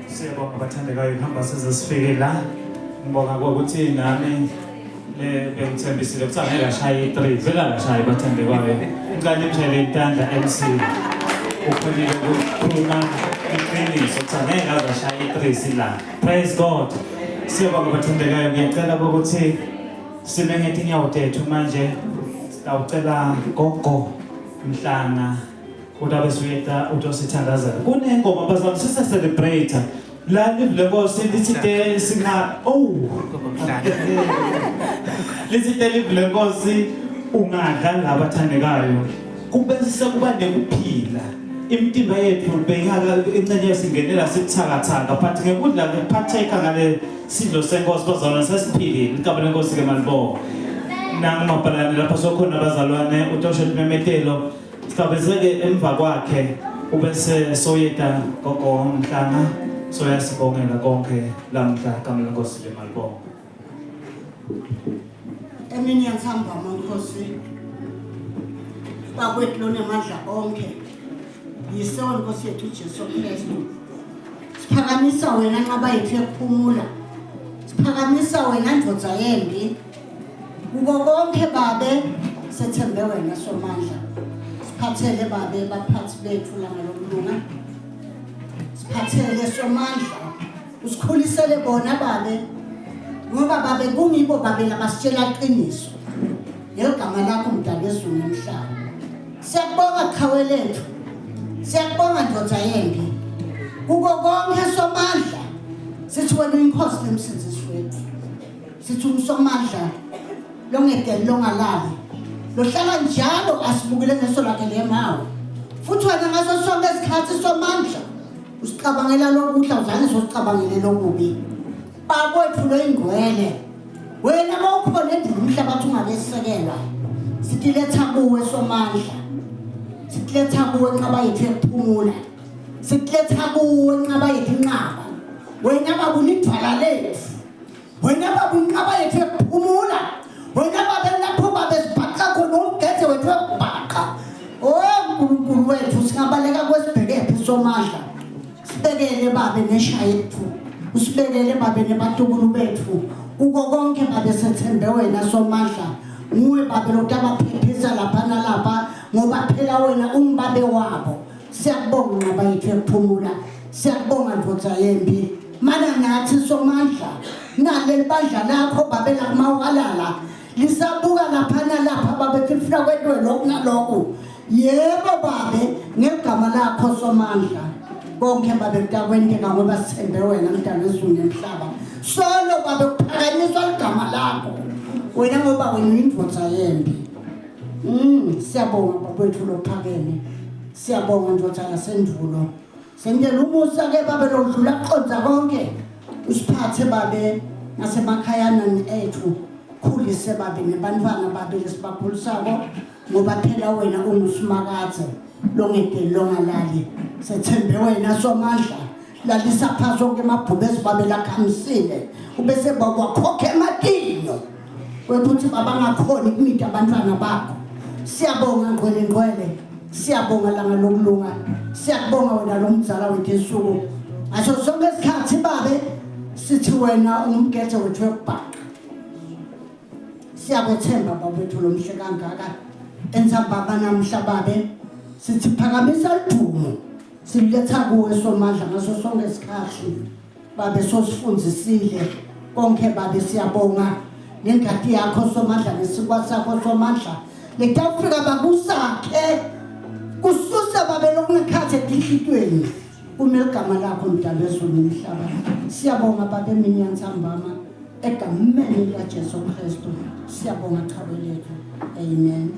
Siyabonga bathandekayo kuhamba size sifike la. Ngibonga ukuthi nami bengithembisile ukuthi angeke ashaye i-3 vela akashaye bathandekayo ngane imshayele intanda MC ukhonile ukukhuluma iqiniso ukuthi angeke aze ashaye i-3 sila. Praise God. Siyabonga bathandekayo, ngiyacela ukuthi sime ngetinyawo tethu manje. Sawucela gogo Mhlanga udabe suyeta utosithandazela kunengoma bazama sisa celebrate la live lenkosi lithi de singa lithi de live lenkosi ungadla labathandekayo kube sekuba nekuphila imtimba yethu beyingaka incane singenela sikuthakathaka but ngekudla kuphatheka ngale sidlo senkosi bazalwane sesiphilile igaba lenkosi ke malibonga nangumabhalane lapho sokhona abazalwane utosho Memetelo sicabezeke emva kwakhe ubese soyeta gogo Mhlanga soyasibongela konke lamhla igama lenkosi malibonga. Emini yansamba amankosi bakwethu lonemandla onke yisewa Nkosi yethu Jesu Kristu. Siphakamisa wena nqaba yethu yokuphumula, siphakamisa wena ndvodza yembi kuko konke babe sethembe wena somandla. Siphathele babe baphathi bethu langalokulunga, siphathele somandla usikhulisele bona babe ngoba babe kungibo babe labasitshela iqiniso ngegama lakho mdali wezulu nemhlaba. Siyabonga qhawe lethu, siyabonga ndodza yembi kuko konke somandla. Sithi wena uyinkosi nemsindisi wethu, sithi umsomandla longedeli longalali lohlala njalo asibukele ngeso lakhe lemawe futhi wena ngaso sonke isikhathi somandla usicabangela lokudla uzange sosicabangele lokubi bakwethu loyingwele wena mawukhona endlini umhlabathi ungalesekelwa sitiletha kuwe somandla, sitiletha kuwe nqaba yethu yokuphumula, sitiletha kuwe nqaba yethu inqaba wena babulidvala lethu, wena babunqaba yethu yokuphumula, wena babe lapho babe sibhaqa khona umgede wethu wokubhaqa. Nkulunkulu wethu singabaleka kwesibhekephi somandla, sibekele babe nesha yethu, usibekele babe nebatukulu bethu kuko konke babe sethembe wena somandla. Nguwe babe lotabaphephisa lapha nalapha ngoba phela wena umbabe wabo. Siyabonga nqaba yethu yokuphumula, siyabonga ndvodza yembi mana nathi somandla naleli bandla lakho babe lakumawalala lisabuka lapha nalapha babe kufika kwethu lokhu nalokhu. Yebo babe ngegama lakho somandla konke babe kutakwenteka ngoba sithembe wena mdali wezulu nemhlaba. Solo babe kuphakanyiswa ligama lakho wena ngoba wena uyindvodza yembi. Siyabonga babethu lophakeme, siyabonga ndvodza yasendulo. Sengela umusa ke babe lodlula kuqonza konke usiphathe babe nasemakhayana ethu, khulise babe nebantwana babe lesibakhulisako ngoba phela wena ungusimakaze longedeli longalali. Sethembe wena somandla lalisa phansi onke emabhube esibabe lakhamisile ubese bakwakhokha ematinyo wekuthi babangakhoni ukumita abantwana bakho. Siyabonga ngcwele, siyabonga langa lokulunga, siyabonga wena lo mzala wethu esuku ngaso sonke isikhathi babe sithi wena ungumgede wethu wokubhaqa. Siyakwethemba babethu lo mhle kangaka enza baba namhla babe sithi phakamisa idumo siletha kuwe somandla ngaso sonke isikhathi babe sosifundzisile konke babe. Siyabonga ngengadi yakho somandla nesikwa sakho somandla letawufika bakusakhe kususa babe lokungekhathe edihlitweni kumele igama lakho mdali wezulu nemhlaba. Siyabonga babe minyansambama egameni likaJesu Kristu, siyabonga qhawe lethu. Amen.